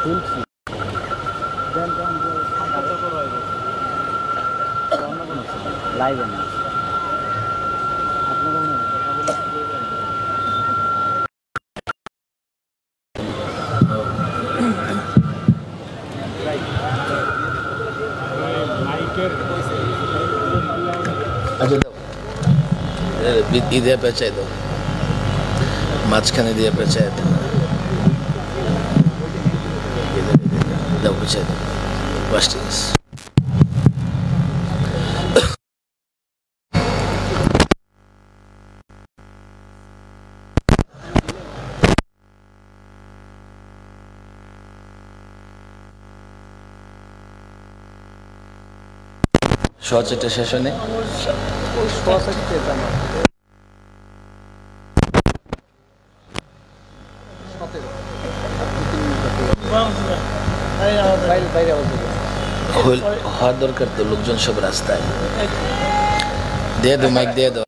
তুলছি লাইভে না আচ্ছা দাও ই দিয়ে পেঁচাই দাও মাঝখানে দিয়ে পেঁচাই দাও দাও পেঁচাই দাও বাস ঠিক আছে সহজটা শেষ হয়নি হওয়ার দরকার তো লোকজন সব রাস্তায় দিয়ে দো মাইক দিয়ে দো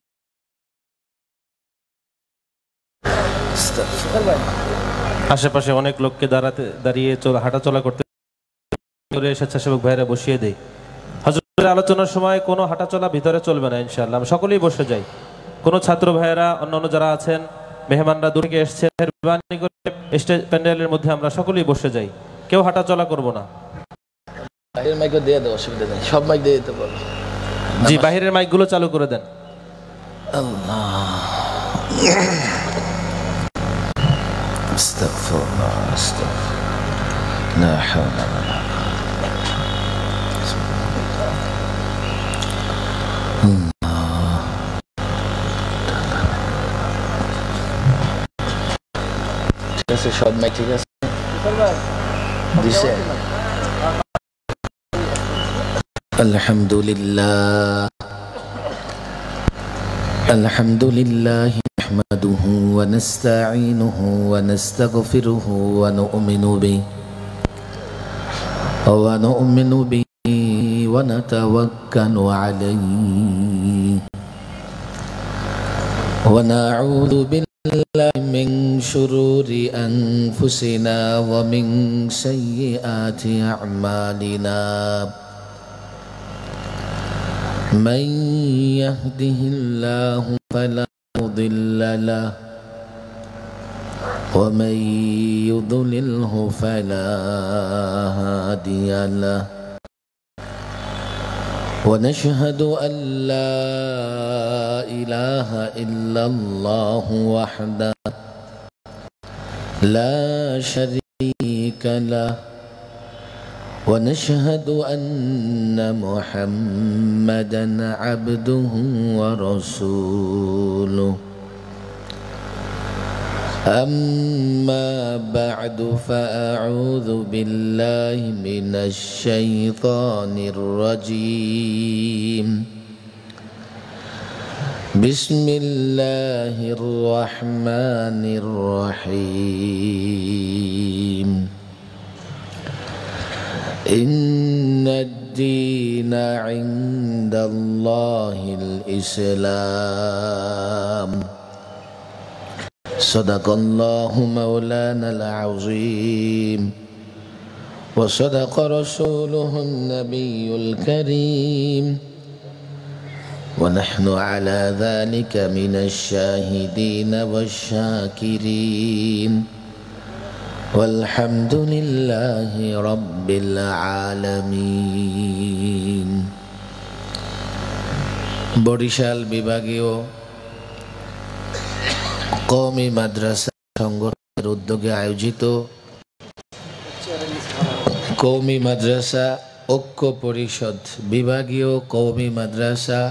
আশেপাশে অনেক লোককে দাঁড়িয়ে হাঁটাচলা করতে স্বেচ্ছাসেবক ভাইরা বসিয়ে দেয়। হযরতের আলোচনার সময় কোনো হাঁটাচলা ভিতরে চলবে না ইনশাআল্লাহ, আমরা সকলেই বসে যাই। কোনো ছাত্র ভাইয়েরা অন্যান্য যারা আছেন মেহমানরা দূর থেকে এসেছেন মেহরবানি করে স্টেজ প্যান্ডেলের মধ্যে আমরা সকলেই বসে যাই, কেউ হাঁটাচলা করব না। বাহিরের মাইকও দিয়ে দাও, অসুবিধা নেই, সব মাইক দিয়ে দিতে পারো। জি বাহিরের মাইকগুলো চালু করে দেন। আল্লাহ আস্তাগফিরুল্লাহ আস্তাগফিরুল্লাহ লা হাওলা ওয়ালা ঠিক আছে, সব মাইক ঠিক আছে দিছে। আলহামদুলিল্লাহ আলহামদুলিল্লাহ নাহমাদুহু ওয়া নাস্তাঈনুহু ওয়া নাস্তাগফিরুহু ওয়া নু'মিনু বিহি ওয়া নাতাওয়াক্কালু আলাইহি ওয়া নাউযু বিল্লাহি মিন শুরুরি আনফুসিনা ওয়া মিন সাইয়্যাতি আ'মালিনা। من يهده الله فلا مضل له ومن يضلله فلا هادي له ونشهد أن لا إله إلا الله وحده لا شريك له ونشهد أن محمدًا عبده ورسوله أما بعد فأعوذ بالله من الشيطان الرجيم بسم الله الرحمن الرحيم إن الدين عند الله الإسلام صدق الله مولانا العظيم وصدق رسوله النبي الكريم ونحن على ذلك من الشاهدين والشاكرين والحمد لله رب العالمين। বরিশাল বিভাগীয় কওমি মাদ্রাসা সংগঠনের উদ্যোগে আয়োজিত কওমি মাদ্রাসা ঐক্য পরিষদ বিভাগীয় কওমি মাদ্রাসা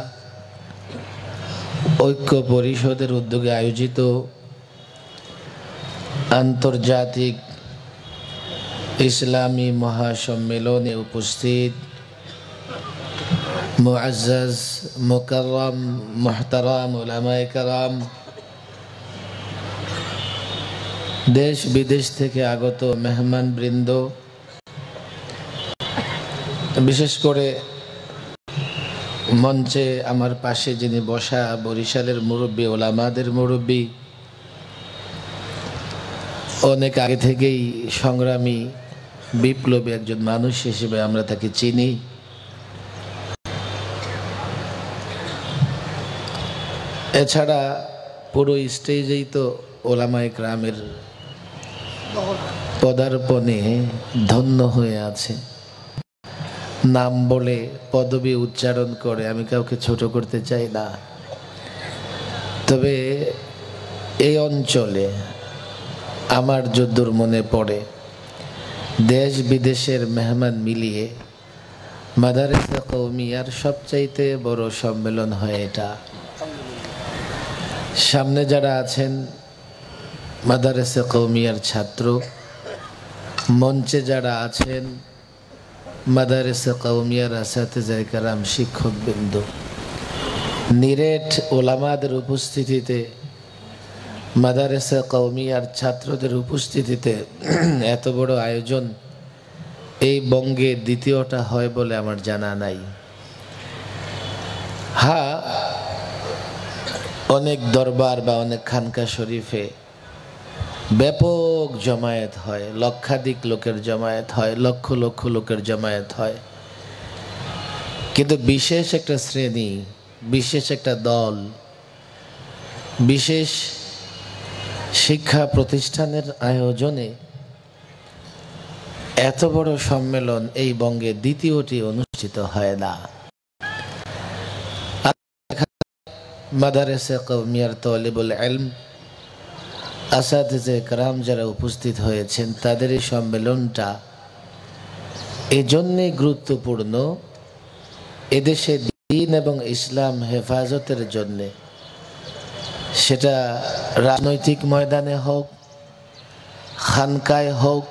ঐক্য পরিষদের উদ্যোগে আয়োজিত আন্তর্জাতিক ইসলামী মহাসম্মেলনে উপস্থিত মুআজ্জাজ মুকাররম মুহতারাম উলামায়ে কেরাম, দেশ বিদেশ থেকে আগত মেহমান বৃন্দ, বিশেষ করে মঞ্চে আমার পাশে যিনি বসা বরিশালের মুরব্বী, ওলামাদের মুরব্বী, অনেক আগে থেকেই সংগ্রামী বিপ্লবী একজন মানুষ হিসেবে আমরা তাকে চিনি। এছাড়া পুরো স্টেজেই তো ওলামায়ে কেরামের পদার্পণে ধন্য হয়ে আছে। নাম বলে পদবি উচ্চারণ করে আমি কাউকে ছোট করতে চাই না, তবে এই অঞ্চলে আমার যদ্দূর মনে পড়ে দেশ বিদেশের মেহমান মিলিয়ে মাদারেসা কওমিয়ার সবচাইতে বড় সম্মেলন হয় এটা। সামনে যারা আছেন মাদারেসা কওমিয়ার ছাত্র, মঞ্চে যারা আছেন মাদারেসা কওমিয়ার আসাতিজায়ে কেরাম, শিক্ষকবৃন্দ, নিরেট ওলামাদের উপস্থিতিতে, মাদারেসা কওমিয়ার ছাত্রদের উপস্থিতিতে এত বড় আয়োজন এই বঙ্গে দ্বিতীয়টা হয় বলে আমার জানা নাই। হ্যাঁ, অনেক দরবার বা অনেক খানকা শরীফে ব্যাপক জমায়েত হয়, লক্ষাধিক লোকের জমায়েত হয়, লক্ষ লক্ষ লোকের জমায়েত হয়, কিন্তু বিশেষ একটা শ্রেণী, বিশেষ একটা দল, বিশেষ শিক্ষা প্রতিষ্ঠানের আয়োজনে এত বড় সম্মেলন এই বঙ্গে দ্বিতীয়টি অনুষ্ঠিত হয় না। মাদারেসা কওমিয়ার তালিবুল ইলম, আসাতিজায়ে কেরাম যারা উপস্থিত হয়েছেন তাদের এই সম্মেলনটা এজন্যই গুরুত্বপূর্ণ, এদেশে দ্বীন এবং ইসলাম হেফাজতের জন্যে, সেটা রাজনৈতিক ময়দানে হোক, খানকায় হোক,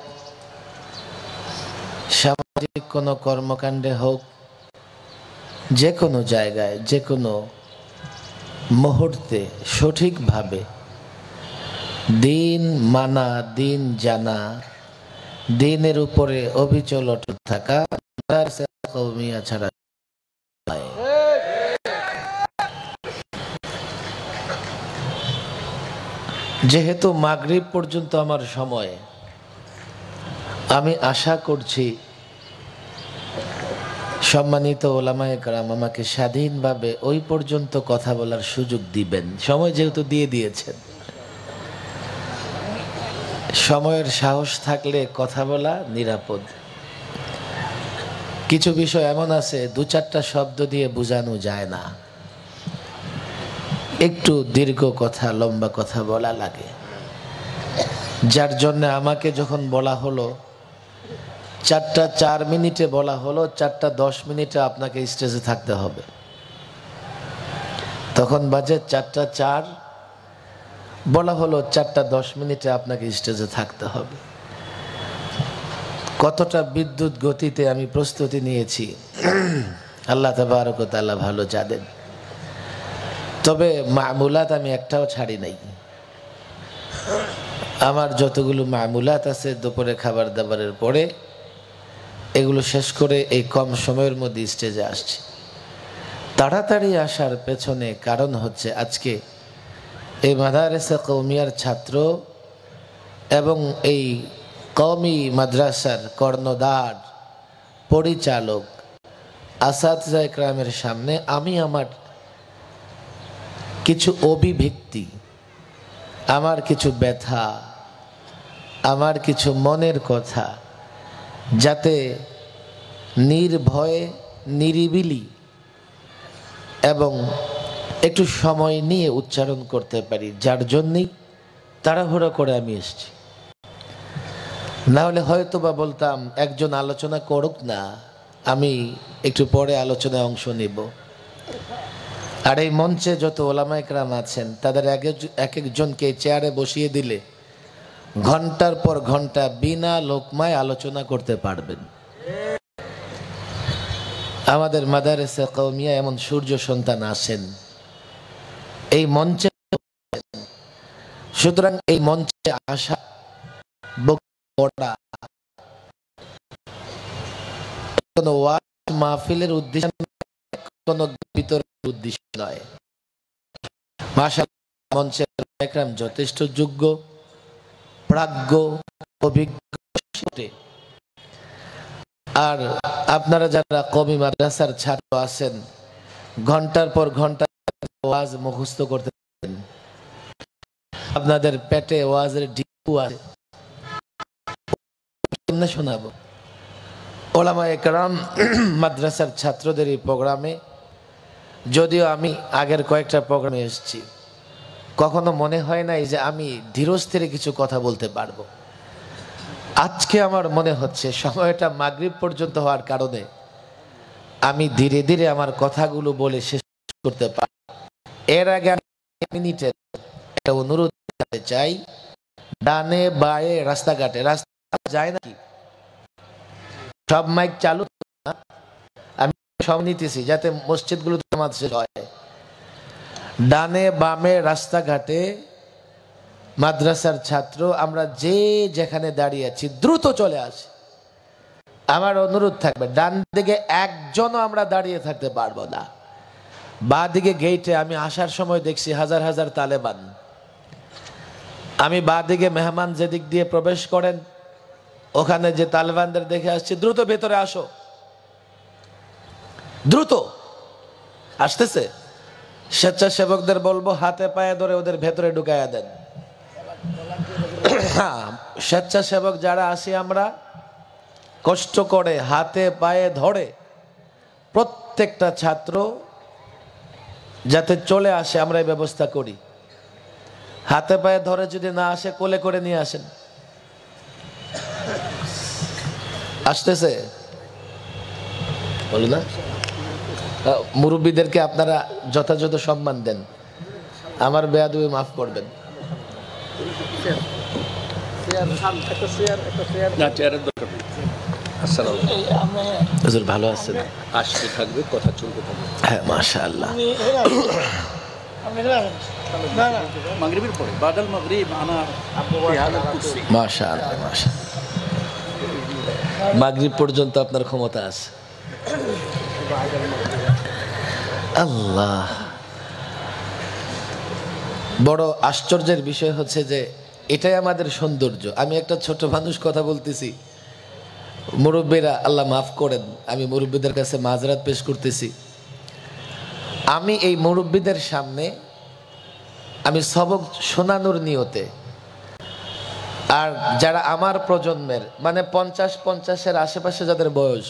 সামাজিক কোনো কর্মকাণ্ডে হোক, যে কোনো জায়গায় যে কোনো মুহূর্তে সঠিকভাবে দিন মানা, দিন জানা, দিনের উপরে অবিচল অটুট থাকা মাদারেসা কওমিয়া ছাড়া। যেহেতু মাগরিব পর্যন্ত আমার সময়, আমি আশা করছি সম্মানিত ওলামায়ে কেরাম আমাকে স্বাধীনভাবে ওই পর্যন্ত কথা বলার সুযোগ দিবেন। সময় যেহেতু দিয়ে দিয়েছেন, সময়ের সাহস থাকলে কথা বলা নিরাপদ। কিছু বিষয় এমন আছে দু চারটা শব্দ দিয়ে বোঝানো যায় না, একটু দীর্ঘ কথা, লম্বা কথা বলা লাগে, যার জন্য আমাকে যখন বলা হলো 4টা 4 মিনিটে বলা হলো 4টা 10 মিনিটে আপনাকে স্টেজে থাকতে হবে, তখন বাজে 4টা 4, বলা হলো 4টা 10 মিনিটে আপনাকে স্টেজে থাকতে হবে। কতটা বিদ্যুৎ গতিতে আমি প্রস্তুতি নিয়েছি আল্লাহ তাবারক ওয়া তাআলা ভালো জানেন। তবে মামুলাত আমি একটাও ছাড়ি নাই। আমার যতগুলো মামুলাত আছে দুপুরে খাবার দাবারের পরে, এগুলো শেষ করে এই কম সময়ের মধ্যে স্টেজে আসছি। তাড়াতাড়ি আসার পেছনে কারণ হচ্ছে আজকে এই মাদারেসা কওমিয়ার ছাত্র এবং এই কওমি মাদ্রাসার কর্ণধার, পরিচালক, আসাতিজায়ে কেরামের সামনে আমি আমার কিছু অভিব্যক্তি, আমার কিছু ব্যথা, আমার কিছু মনের কথা যাতে নির্ভয়ে, নিরিবিলি এবং একটু সময় নিয়ে উচ্চারণ করতে পারি, যার জন্যই তাড়াহুড়ো করে আমি এসেছি। না হলে হয়তো বা বলতাম একজন আলোচনা করুক না, আমি একটু পরে আলোচনায় অংশ নিব। আর এই মঞ্চে যত ওলামায়ে কেরাম আছেন তাদের এক একজনকে চেয়ারে বসিয়ে দিলে ঘন্টার পর ঘন্টা বিনা লোকমায় আলোচনা করতে পারবেন। আমাদের মাদারেসা কওমিয়া এমন সূর্য সন্তান আছেন এই মঞ্চে, সুতরাং এই মঞ্চে আসা বক্তব্য কোনো ওয়াজ মাহফিলের উদ্দেশ্য, কোনো বিতরণের উদ্দেশ্য নয়। মাশাআল্লাহ, মঞ্চের একরাম যথেষ্ট যোগ্য, প্রাজ্ঞ, অভিজ্ঞ। আর আপনারা যারা কওমি মাদ্রাসার ছাত্র আছেন, ঘন্টার পর ঘন্টা ওয়াজ মুখস্থ করতে পারেন, আপনাদের পেটে ওয়াজের ডিপু আছে, কেমনে শোনাবো? ওলামায়ে কেরাম মাদ্রাসার ছাত্রদের এই প্রোগ্রামে, যদিও আমি আগের কয়েকটা প্রোগ্রামে এসেছি, কখনো মনে হয় নাই যে আমি ধীরস্থিরে কিছু কথা বলতে পারবো। আজকে আমার মনে হচ্ছে সময়টা মাগরিব পর্যন্ত হওয়ার কারণে আমি ধীরে ধীরে আমার কথাগুলো বলে শেষ করতে পারি। এর আগে আমি মিনিটের একটা অনুরোধ করতে চাই, ডানে বায়ে রাস্তাঘাটে, রাস্তা যায় নাকি সব মাইক চালু না? আমি সব নিতেছি যাতে মসজিদগুলো নামাজ শেষ হয়। ডানে বামে রাস্তাঘাটে মাদ্রাসার ছাত্র আমরা যে যেখানে দাঁড়িয়ে আছি দ্রুত চলে আসি। আমার অনুরোধ থাকবে, ডান দিকে একজনও আমরা দাঁড়িয়ে থাকতে পারবো না। বাঁ দিকে গেইটে আমি আসার সময় দেখছি হাজার হাজার তালেবান। আমি বাঁ দিকে মেহমান যেদিক দিয়ে প্রবেশ করেন ওখানে যে তালেবানদের দেখে আসছি, দ্রুত ভেতরে আসো, দ্রুত আসতেছে। স্বেচ্ছাসেবকদের বলবো হাতে পায়ে ধরে ওদের ভেতরে ঢুকাইয়া দেন। স্বেচ্ছাসেবক যারা আছি আমরা কষ্ট করে হাতে পায়ে ধরে প্রত্যেকটা ছাত্র যাতে চলে আসে আমরা এই ব্যবস্থা করি। হাতে পায়ে ধরে যদি না আসে কোলে করে নিয়ে আসেন। আসতেছে বলো না? মুরব্বীদেরকে আপনারা যথাযথ সম্মান দেন, আমার বেয়াদবি মাফ করবেন। হুজুর ভালো আছেন? আসতে থাকবে, কথা চলতে থাকবে। হ্যাঁ মাশাআল্লাহ। মাগরিবের পরে বাদাল মাগরিব আনা কুরসি। মাশাআল্লাহ মাশাআল্লাহ। মাগরিব পর্যন্ত আপনার ক্ষমতা আছে। আল্লাহ, বড় আশ্চর্যের বিষয় হচ্ছে যে এটাই আমাদের সৌন্দর্য। আমি একটা ছোট মানুষ কথা বলতেছি, মুরব্বীরা আল্লাহ মাফ করেন, আমি মুরব্বীদের কাছে মাযরাত পেশ করতেছি। আমি এই মুরব্বীদের সামনে আমি সবক শোনানোর নিয়তে, আর যারা আমার প্রজন্মের মানে 50-50-এর আশেপাশে যাদের বয়স,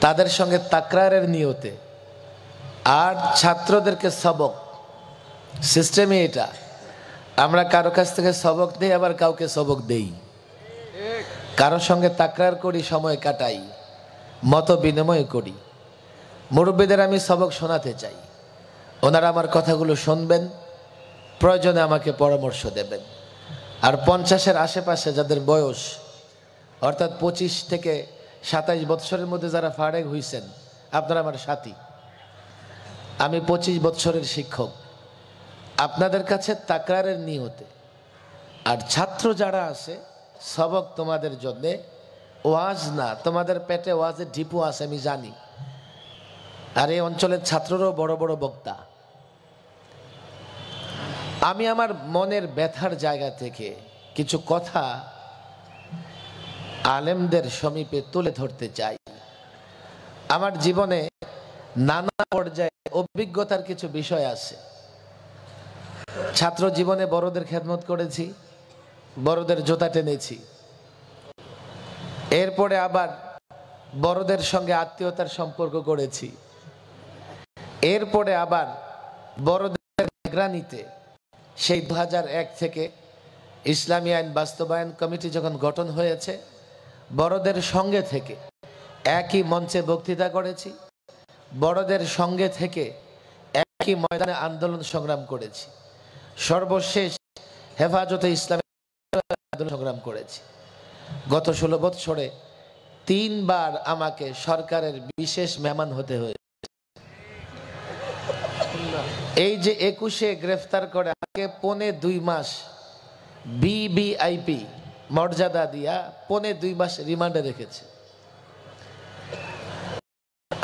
তাদের সঙ্গে তাকরারের নিয়তে, আর ছাত্রদেরকে সবক সিস্টেমে এটা আমরা কারো কাছ থেকে সবক নেই, আবার কাউকে সবক দেই, কারোর সঙ্গে তাকরার করি, সময় কাটাই, মত বিনিময় করি। মুরব্বীদের আমি সবক শোনাতে চাই, ওনারা আমার কথাগুলো শুনবেন, প্রয়োজনে আমাকে পরামর্শ দেবেন। আর 50-এর আশেপাশে যাদের বয়স অর্থাৎ 25 থেকে 27 বৎসরের মধ্যে যারা ফারেগ হইছেন, আপনারা আমার সাথী। আমি 25 বৎসরের শিক্ষক, আপনাদের কাছে তাকরারের নিয়তে। আর ছাত্র যারা আছে, সবক তোমাদের জন্যে, ওয়াজ না, তোমাদের পেটে ওয়াজের ঢিপু আছে আমি জানি। আর এই অঞ্চলের ছাত্ররাও বড় বড় বক্তা। আমি আমার মনের ব্যথার জায়গা থেকে কিছু কথা আলেমদের সমীপে তুলে ধরতে চাই। আমার জীবনে নানা পর্যায়ে অভিজ্ঞতার কিছু বিষয় আছে। ছাত্র জীবনে বড়দের খেদমত করেছি, বড়দের জুতা টেনেছি, এরপরে আবার বড়দের সঙ্গে আত্মীয়তার সম্পর্ক করেছি, এরপরে আবার বড়দের নিগরানিতে সেই 2001 থেকে ইসলামী আইন বাস্তবায়ন কমিটি যখন গঠন হয়েছে, বড়দের সঙ্গে থেকে একই মঞ্চে বক্তৃতা করেছি, বড়দের সঙ্গে থেকে একই ময়দানে আন্দোলন সংগ্রাম করেছি, সর্বশেষ হেফাজতে ইসলামী আন্দোলন সংগ্রাম করেছি। গত 16 বছরে 3 বার আমাকে সরকারের বিশেষ মেহমান হতে হয়েছে। এই যে 21-এ গ্রেফতার করে আমাকে 1.5 মাস ভিভিআইপি মর্যাদা দিয়া 1.5 মাস রিমান্ডে রেখেছে।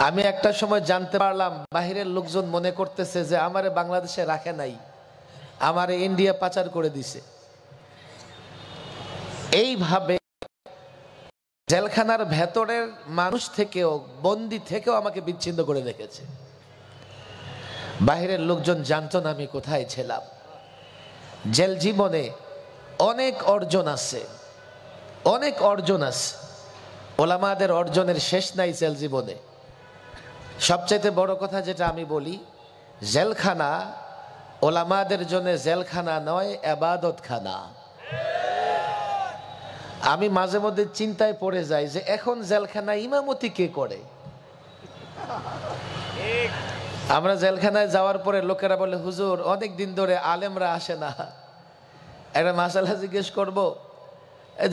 আমি একটা সময় জানতে পারলাম বাহিরের লোকজন মনে করতেছে যে আমারে বাংলাদেশে রাখে নাই, আমারে ইন্ডিয়া পাচার করে দিছে। এইভাবে জেলখানার ভেতরের মানুষ থেকেও, বন্দি থেকেও আমাকে বিচ্ছিন্ন করে রেখেছে। বাহিরের লোকজন জানতো না আমি কোথায় ছিলাম। জেল জীবনে অনেক অর্জন আছে, অনেক অর্জন আছে। ওলামাদের অর্জনের শেষ নাই জেল জীবনে। সবচাইতে বড় কথা যেটা আমি বলি, জেলখানা ওলামাদের জন্য জেলখানা নয়, ইবাদতখানা। আমি মাঝে মধ্যে চিন্তায় পড়ে যাই যে এখন জেলখানা ইমামতি কে করে। আমরা জেলখানায় যাওয়ার পরে লোকেরা বলে, হুজুর অনেক দিন ধরে আলেমরা আসে না, একটা মাসালা জিজ্ঞেস করব।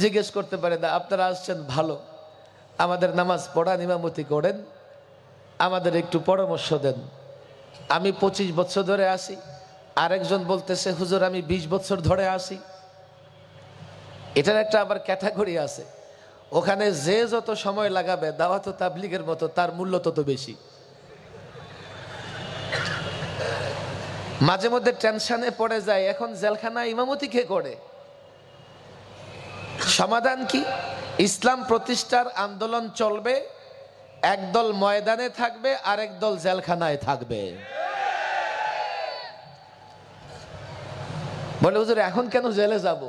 জিজ্ঞেস করতে পারে না, আপনারা আসছেন ভালো, আমাদের নামাজ পড়ান, ইমামতি করেন, আমাদের একটু পরামর্শ দেন। আমি 25 বছর ধরে আসি, আরেকজন বলতেছে হুজুর আমি 20 বছর ধরে আসি। এটার একটা আবার ক্যাটাগরি আছে, ওখানে যে যত সময় লাগাবে দাওয়াত ও তাবলীগের মতো, তার মূল্য তত বেশি। মাঝে মধ্যে টেনশনে পড়ে যায়, এখন জেলখানা ইমামতি কে করে? সমাধান কি? ইসলাম প্রতিষ্ঠার আন্দোলন চলবে, একদল ময়দানে থাকবে, আরেক দল জেলখানায় থাকবে। বলে হুজুর এখন কেন জেলে যাব?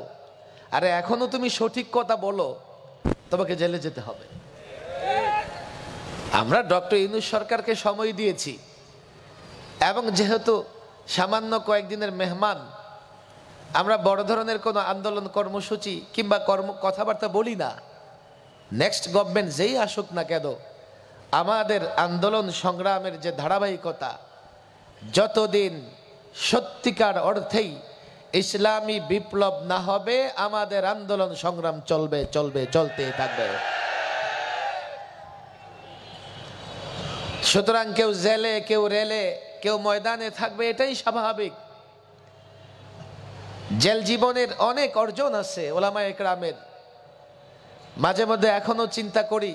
আরে এখনো তুমি সঠিক কথা বলো, তোমাকে জেলে যেতে হবে। আমরা ডক্টর ইউনূস সরকারকে সময় দিয়েছি, এবং যেহেতু সামান্য কয়েকদিনের মেহমান, আমরা বড় ধরনের কোনো আন্দোলন কর্মসূচি কিংবা কথাবার্তা বলি না। নেক্সট গভর্নমেন্ট যেই আসুক না কেন, আমাদের আন্দোলন সংগ্রামের যে ধারাবাহিকতা, যতদিন সত্যিকার অর্থেই ইসলামী বিপ্লব না হবে, আমাদের আন্দোলন সংগ্রাম চলবে, চলবে, চলতে থাকবে। সুতরাং কেউ জেলে, কেউ রেলে, কেউ ময়দানে থাকবে, এটাই স্বাভাবিক। জেল জীবনের অনেক অর্জন আছে ওলামায়ে কেরামের। মাঝে মধ্যে এখনো চিন্তা করি,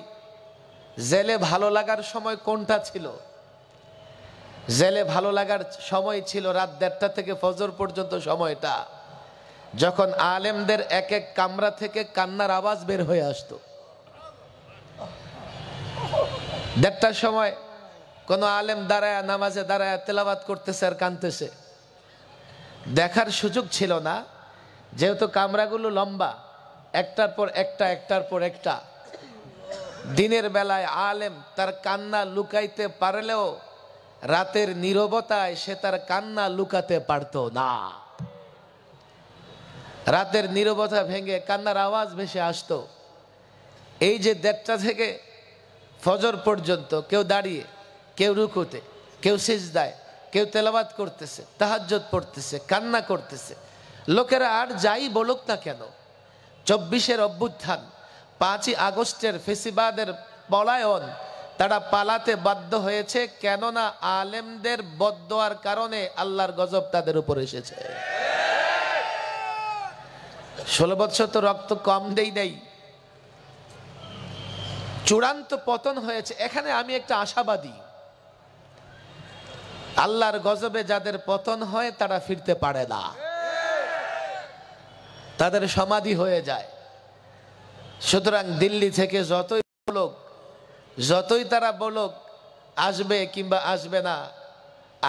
জেলে ভালো লাগার সময় কোনটা ছিল? জেলে ভালো লাগার সময় ছিল রাত 1:30 থেকে ফজর পর্যন্ত সময়টা, যখন আলেমদের এক এক কামরা থেকে কান্নার আওয়াজ বের হয়ে আসতো। 1:30টার সময় কোন আলেম দাঁড়ায়, নামাজে দাঁড়ায় তেলাওয়াত করতেছে আর কাঁদতেছে, দেখার সুযোগ ছিল না, যেহেতু কামরাগুলো লম্বা, একটার পর একটা, একটার পর একটা। দিনের বেলায় আলেম তার কান্না লুকাইতে পারলেও রাতের নীরবতায় সে তার কান্না লুকাতে পারত না। রাতের নীরবতা ভেঙে কান্নার আওয়াজ ভেসে আসতো। এই যে 1:30টা থেকে ফজর পর্যন্ত কেউ দাঁড়িয়ে, কেউ রুকুতে, কেউ সিজদায়, কেউ তেলাওয়াত করতেছে, তাহাজ্জুদ পড়তেছে, কান্না করতেছে। লোকেরা আর যাই বলুক না কেন, 24-এর অভ্যুত্থান, 5ই আগস্টের ফেসিবাদের পলায়ন, তারা পালাতে বাধ্য হয়েছে, কেননা আলেমদের বদদোয়ার কারণে আল্লাহর গজব তাদের উপর এসেছে। 16 বছর তো রক্ত কম দেই নাই, চূড়ান্ত পতন হয়েছে। এখানে আমি একটা আশাবাদী, আল্লাহর গজবে যাদের পতন হয় তারা ফিরতে পারে না, তাদের সমাধি হয়ে যায়। সুতরাং দিল্লি থেকে যতই বলুক, যতই তারা বলুক আসবে কিংবা আসবে না,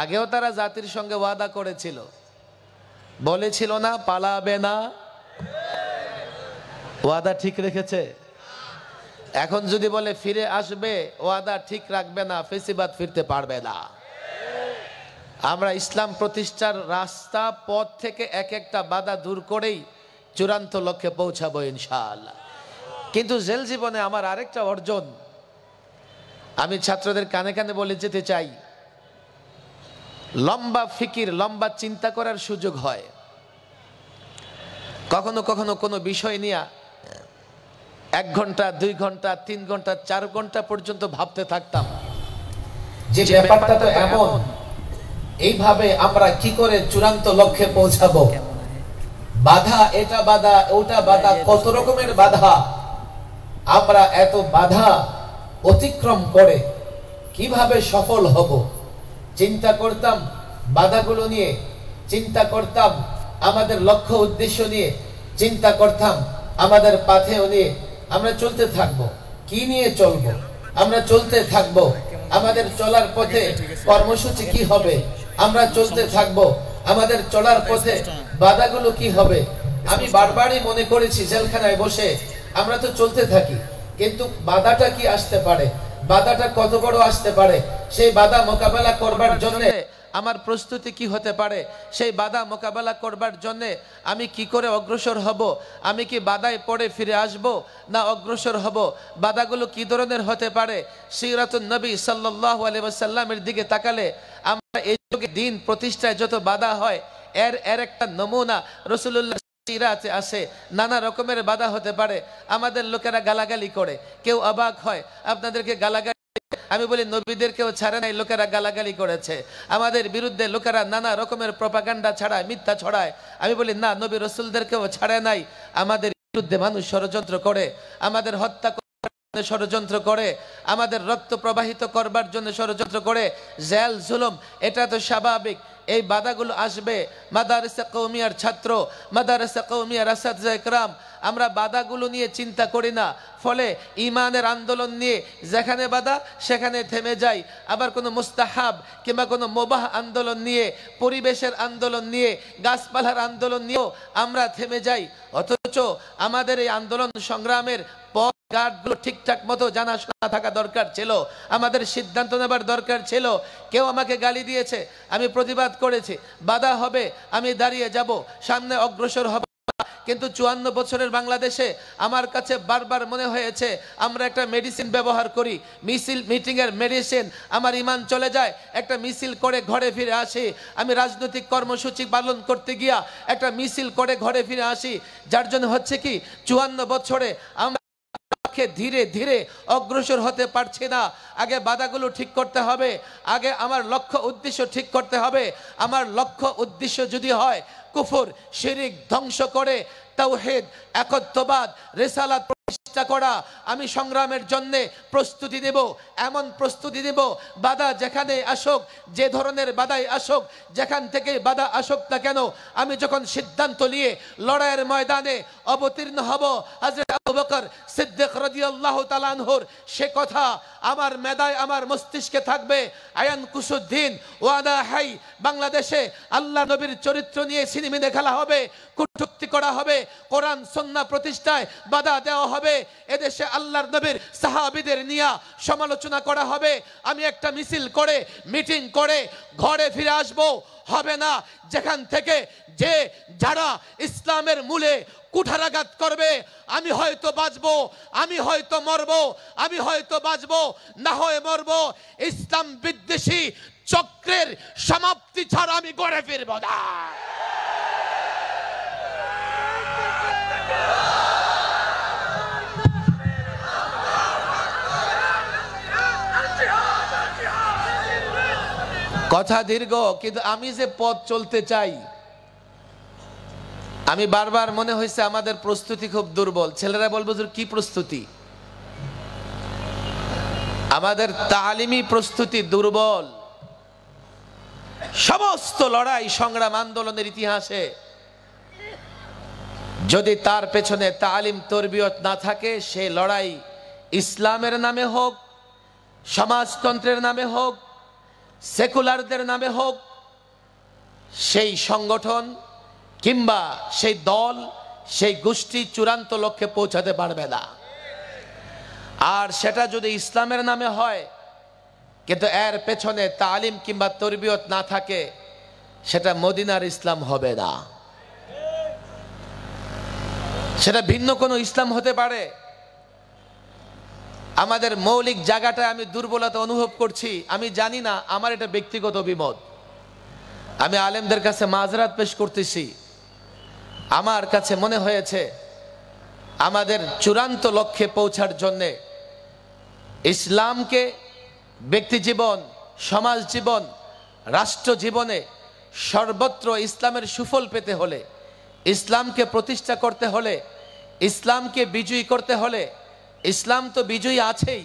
আগেও তারা জাতির সঙ্গে ওয়াদা করেছিল, বলেছিল না পালাবে না, ওয়াদা ঠিক রেখেছে। এখন যদি বলে ফিরে আসবে, ওয়াদা ঠিক রাখবে না, ফেসিবাদ ফিরতে পারবে না। আমরা ইসলাম প্রতিষ্ঠার রাস্তা, পথ থেকে এক একটা বাধা দূর করেই চূড়ান্ত লক্ষ্যে পৌঁছাবো ইনশাআল্লাহ। কিন্তু জেল জীবনে আমার আরেকটা অর্জন আমি ছাত্রদের কানে কানে বলে যেতে চাই। লম্বা ফিকির, লম্বা চিন্তা করার সুযোগ হয়। কখনো কখনো কোনো বিষয় নিয়ে 1 ঘন্টা, 2 ঘন্টা, 3 ঘন্টা, 4 ঘন্টা পর্যন্ত ভাবতে থাকতাম যে ব্যাপারটা তো এমন, এইভাবে আমরা কি করে চূড়ান্ত লক্ষ্যে পৌঁছাবো। বাধা, এটা বাধা, ওটা বাধা, কত রকমের বাধা। আমরা এত বাধা অতিক্রম করে কিভাবে সফল হব চিন্তা করতাম। বাধাগুলো নিয়ে চিন্তা করতাম, আমাদের লক্ষ্য উদ্দেশ্য নিয়ে চিন্তা করতাম, আমাদের পাথেও নিয়ে আমরা চলতে থাকবো। কি নিয়ে চলবো? আমরা চলতে থাকবো। আমাদের চলার পথে কর্মসূচি কি হবে? আমরা চলতে থাকবো। আমাদের চলার পথে বাধাগুলো কি হবে? আমি বারবারই মনে করেছি জেলখানায় বসে আমরা তো চলতে থাকি, কিন্তু বাধাটা কি আসতে পারে, বাধাটা কত বড় আসতে পারে, সেই বাধা মোকাবেলা করবার জন্য আমার প্রস্তুতি কি হতে পারে, সেই বাধা মোকাবেলা করবার জন্য আমি কি করে অগ্রসর হব, আমি কি বাধায় পড়ে ফিরে আসব না অগ্রসর হব, বাধাগুলো কি ধরনের হতে পারে। সিরাতুন নবী সাল্লাল্লাহু আলাইহি ওয়াসাল্লামের দিকে তাকালে আমরা এই যুগে দিন প্রতিষ্ঠায় যত বাধা হয় এর একটা নমুনা রাসূলুল্লাহ সিরাতে আসে। নানা রকমের বাধা হতে পারে। আমাদের লোকেরা গালাগালি করে, কেউ অবাক হয় আপনাদেরকে গালাগালি, আমি বলি নবীদেরকেও ছাড়ে নাই, লোকেরা গালাগালি করেছে। আমাদের বিরুদ্ধে লোকেরা নানা রকমের প্রপাগান্ডা ছড়ায়, মিথ্যা ছড়ায়। আমি বলি না, নবী রাসূলদেরকেও ছাড়ে নাই। আমাদের বিরুদ্ধে মানুষ ষড়যন্ত্র করে, আমাদের হত্যা ষড়যন্ত্র করে, আমাদের রক্ত প্রবাহিত করবার জন্য ষড়যন্ত্র করে, জেল জুলুম, এটা তো স্বাভাবিক। এই বাধাগুলো আসবে। মাদারিসে কওমিয়ার ছাত্র, মাদারিসে কওমিয়ার আসাতিজা ইকরাম, আমরা বাধাগুলো নিয়ে চিন্তা করি না। ফলে ইমানের আন্দোলন নিয়ে যেখানে বাধা সেখানে থেমে যাই। আবার কোনো মুস্তাহাব কিংবা কোনো মুবাহ আন্দোলন নিয়ে, পরিবেশের আন্দোলন নিয়ে, গাছপালার আন্দোলন নিয়েও আমরা থেমে যাই। অথচ আমাদের এই আন্দোলন সংগ্রামের পথ ঘাটগুলো ঠিকঠাক মতো জানাশোনা থাকা দরকার ছিল। আমাদের সিদ্ধান্ত নেবার দরকার ছিল। কেউ আমাকে গালি দিয়েছে, আমি প্রতিবাদ করেছি, বাধা হবে, আমি দাঁড়িয়ে যাব, সামনে অগ্রসর হব। কিন্তু 54 বছরের বাংলাদেশে আমার কাছে বারবার মনে হয়েছে আমরা একটা মেডিসিন ব্যবহার করি, মিটিং এর মেডিসিন, আমার ইমান চলে যায়, একটা মিছিল করে ঘরে ফিরে আসি। আমি রাজনৈতিক কর্মসূচি পালন করতে গিয়া একটা মিছিল করে ঘরে ফিরে আসি। যার জন্য হচ্ছে কি 54 বছরে আমরা ধীরে ধীরে অগ্রসর হতে পারছি না। আগে বাধাগুলো ঠিক করতে হবে, আগে আমার লক্ষ্য উদ্দেশ্য ঠিক করতে হবে। আমার লক্ষ্য উদ্দেশ্য যদি হয় কুফর শিরিক ধ্বংস করে তাওহীদ একত্ববাদ রিসালাত প্রতিষ্ঠা করা, আমি সংগ্রামের জন্য প্রস্তুতি নেব। এমন প্রস্তুতি নেব, বাধা যেখানে আসুক, যে ধরনের বাধাই আসুক, যেখান থেকে বাধা আসুক না কেন, আমি যখন সিদ্ধান্ত নিয়ে লড়াইয়ের ময়দানে অবতীর্ণ হব, হযরত আবু বকর সিদ্দিক রাদিয়াল্লাহু তাআলা আনহুর সে কথা আমার মেধায়, আমার মস্তিষ্কে থাকবে। আয়ান কুসুদ্দিন ওয়াদা হাই, বাংলাদেশে আল্লাহ নবীর চরিত্র নিয়ে সিনেমিনে খেলা হবে, কটূক্তি করা হবে, কোরআন সুন্নাহ প্রতিষ্ঠায় বাধা দেওয়া হবে, এদেশে আল্লাহর নবীর সাহাবীদের নিয়ে সমালোচনা করা হবে। আমি একটা মিছিল করে, মিটিং করে ঘরে ফিরে আসব, হবে না। যেখান থেকে যে যারা ইসলামের মূলে কুঠারাঘাত করবে, আমি হয়তো বাঁচবো, আমি হয়তো মরবো, আমি হয়তো বাঁচবো, না হয় মরবো। ইসলাম বিদ্বেষী চক্রের সমাপ্তি ছাড়া আমি ঘরে ফিরবো না। কথা দীর্ঘ, কিন্তু আমি যে পথ চলতে চাই, আমি বারবার মনে হয়েছে আমাদের প্রস্তুতি খুব দুর্বল। ছেলেরা বলবো কি প্রস্তুতি? আমাদের তালিমি প্রস্তুতি দুর্বল। সমস্ত লড়াই সংগ্রাম আন্দোলনের ইতিহাসে যদি তার পেছনে তালিম তরবিয়ত না থাকে, সে লড়াই ইসলামের নামে হোক, সমাজতন্ত্রের নামে হোক, সেকুলারদের নামে হোক, সেই সংগঠন কিংবা সেই দল, সেই গোষ্ঠী চূড়ান্ত লক্ষ্যে পৌঁছাতে পারবে না। আর সেটা যদি ইসলামের নামে হয় কিন্তু এর পেছনে তালিম কিংবা তরবিয়ত না থাকে, সেটা মদিনার ইসলাম হবে না, সেটা ভিন্ন কোনো ইসলাম হতে পারে। আমাদের মৌলিক জায়গাটা আমি দুর্বলতা অনুভব করছি। আমি জানি না, আমার এটা ব্যক্তিগত অভিমত, আমি আলেমদের কাছে মাযরাত পেশ করতেছি। আমার কাছে মনে হয়েছে আমাদের চূড়ান্ত লক্ষ্যে পৌঁছার জন্যে ইসলামকে ব্যক্তি জীবন, সমাজ জীবন, রাষ্ট্র জীবনে সর্বত্র ইসলামের সুফল পেতে হলে, ইসলামকে প্রতিষ্ঠা করতে হলে, ইসলামকে বিজয়ী করতে হলে, ইসলাম তো বিজয়ী আছেই,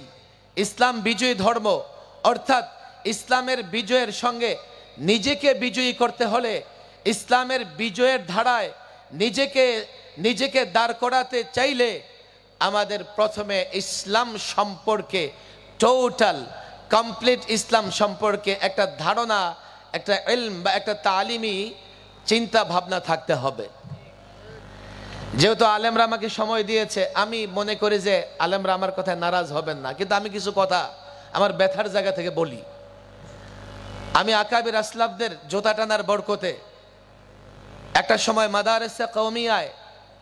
ইসলাম বিজয়ী ধর্ম, অর্থাৎ ইসলামের বিজয়ের সঙ্গে নিজেকে বিজয়ী করতে হলে, ইসলামের বিজয়ের ধারায় নিজেকে দাঁড় করাতে চাইলে আমাদের প্রথমে ইসলাম সম্পর্কে, টোটাল কমপ্লিট ইসলাম সম্পর্কে একটা ধারণা, একটা ইলম বা একটা তালিমি চিন্তা ভাবনা থাকতে হবে। যেহেতু আলেমরা আমাকে সময় দিয়েছে, আমি মনে করি যে আলেমরা আমার কথায় নারাজ হবেন না, কিন্তু আমি কিছু কথা আমার ব্যথার জায়গা থেকে বলি। আমি আকাবির আসলাফদের জোতা টানার বরকতে একটা সময় মাদারেসে কওমিয়ায়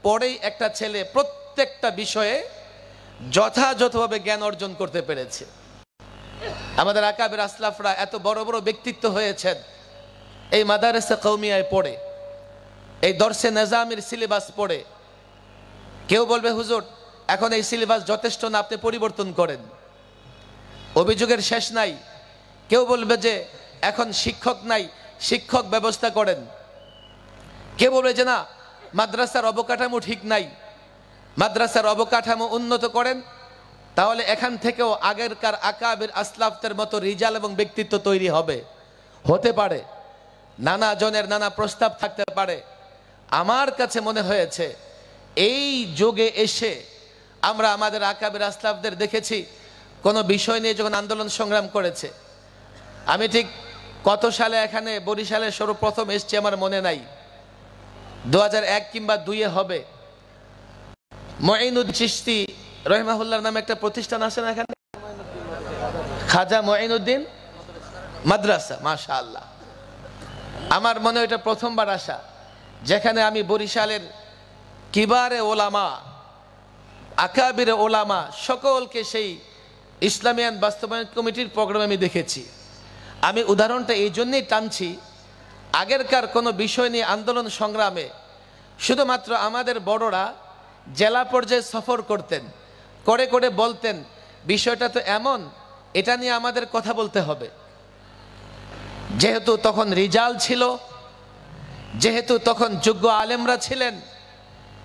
পড়েই একটা ছেলে প্রত্যেকটা বিষয়ে যথাযথভাবে জ্ঞান অর্জন করতে পেরেছে। আমাদের আকাবির আসলাফরা এত বড় বড় ব্যক্তিত্ব হয়েছেন এই মাদারেসে কওমিয়ায় পড়ে, এই দর্শে নিজামের সিলেবাস পড়ে। কেউ বলবে হুজুর এখন এই সিলেবাস যথেষ্ট না, আপনি পরিবর্তন করেন, অভিযোগের শেষ নাই। কেউ বলবে যে এখন শিক্ষক নাই, শিক্ষক ব্যবস্থা করেন। কেউ বলবে যে না, মাদ্রাসার অবকাঠামো ঠিক নাই, মাদ্রাসার অবকাঠামো উন্নত করেন, তাহলে এখান থেকেও আগেরকার আকাবির আসলাফদের মতো রিজাল এবং ব্যক্তিত্ব তৈরি হবে। হতে পারে, নানা জনের নানা প্রস্তাব থাকতে পারে। আমার কাছে মনে হয়েছে এই যুগে এসে আমরা আমাদের আকাবির আসলাফদের দেখেছি কোনো বিষয় নিয়ে যখন আন্দোলন সংগ্রাম করেছে। আমি ঠিক কত সালে এখানে বরিশালে সর্বপ্রথম এসছি আমার মনে নাই, 2001 কিংবা 2 হবে। মঈনুদ্দিন চিশতি রহিমাহুল্লাহর নামে একটা প্রতিষ্ঠান আছে না এখানে, খাজা মঈনুদ্দিন মাদ্রাসা, মাশাআল্লাহ। আমার মনে হয় এটা প্রথমবার আসা, যেখানে আমি বরিশালের কিবারে ওলামা, আকাবিরে ওলামা সকলকে সেই ইসলামিয়ান বাস্তবায়ন কমিটির প্রোগ্রামে আমি দেখেছি। আমি উদাহরণটা এই জন্যই টানছি, আগেরকার কোনো বিষয় নিয়ে আন্দোলন সংগ্রামে শুধুমাত্র আমাদের বড়রা জেলা পর্যায়ে সফর করতেন, করে করে বলতেন বিষয়টা তো এমন, এটা নিয়ে আমাদের কথা বলতে হবে। যেহেতু তখন রিজাল ছিল, যেহেতু তখন যোগ্য আলেমরা ছিলেন,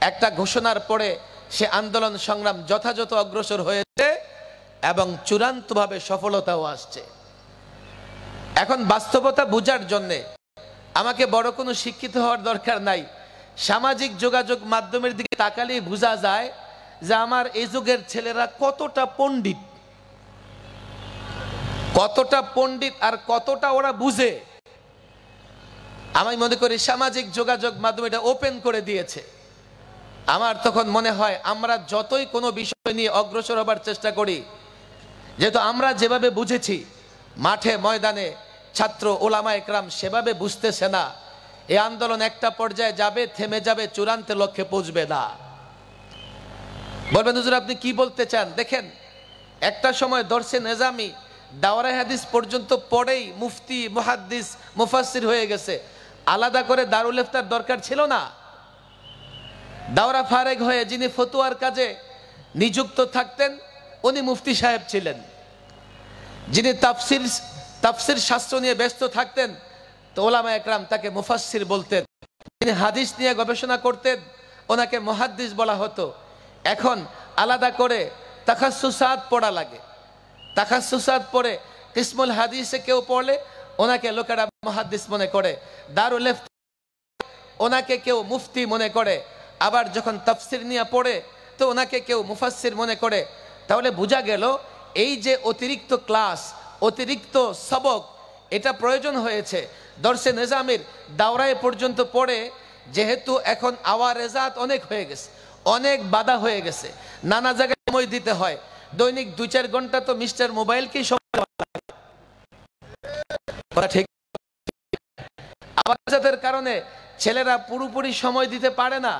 একটা ঘোষণার পরে সে আন্দোলন সংগ্রাম যথাযথ অগ্রসর হয়েছে এবং চূড়ান্তভাবে সফলতাও আসছে। এখন বাস্তবতা বোঝার জন্যে আমাকে বড় কোনো শিক্ষিত হওয়ার দরকার নাই। সামাজিক যোগাযোগ মাধ্যমের দিকে তাকালেই বোঝা যায় যে আমার এই যুগের ছেলেরা কতটা পণ্ডিত, কতটা পণ্ডিত আর কতটা ওরা বুঝে। আমি মনে করি সামাজিক যোগাযোগ মাধ্যম এটা ওপেন করে দিয়েছে। আমার তখন মনে হয় আমরা যতই কোনো বিষয় নিয়ে অগ্রসর হবার চেষ্টা করি, যেহেতু আমরা যেভাবে বুঝেছি মাঠে ময়দানে ছাত্র ওলামা একরাম সেভাবে বুঝতেছে না, এই আন্দোলন একটা পর্যায়ে যাবে, থেমে যাবে, চূড়ান্ত লক্ষ্যে পৌঁছবে না। বলবেন হুজুর আপনি কি বলতে চান? দেখেন, একটা সময় দর্শে নিজামি দাওরায়ে হাদিস পর্যন্ত পড়েই মুফতি, মুহাদ্দিস, মুফাসসির হয়ে গেছে। আলাদা করে দারুল ইফতার দরকার ছিল না। দাওরা ফারেক হয়ে যিনি ফতুয়ার কাজে নিযুক্ত থাকতেন উনি মুফতি সাহেব ছিলেন। যিনি তাফসির শাস্ত্র নিয়ে ব্যস্ত থাকতেন তো ওলামা একরাম তাকে মুফাসসির বলতেন। যিনি হাদিস নিয়ে গবেষণা করতেন ওনাকে মুহাদ্দিস বলা হতো। এখন আলাদা করে তাখাসসুসাত পড়া লাগে। তাখাসসুসাত পড়ে কিসমুল হাদিসে কেউ পড়লে ওনাকে লোকেরা মুহাদ্দিস মনে করে, দারুল ইফতার ওনাকে কেউ মুফতি মনে করে, আবার যখন তাফসির নিয়ে পড়ে তো ওনাকে কেউ মুফাসসির মনে করে। তাহলে বোঝা গেল এই যে অতিরিক্ত ক্লাস, অতিরিক্ত সবক, এটা প্রয়োজন হয়েছে। দর্শে নিজামের দাওরায় পর্যন্ত পড়ে, যেহেতু এখন আওয়ারেজাত অনেক হয়ে গেছে, অনেক বাধা হয়ে গেছে, নানা জায়গায় সময় দিতে হয়, দৈনিক 2-4 ঘন্টা তো মিস্টার মোবাইলকেই সময় ঠিক। আওয়ারেজাতের কারণে ছেলেরা পুরোপুরি সময় দিতে পারে না,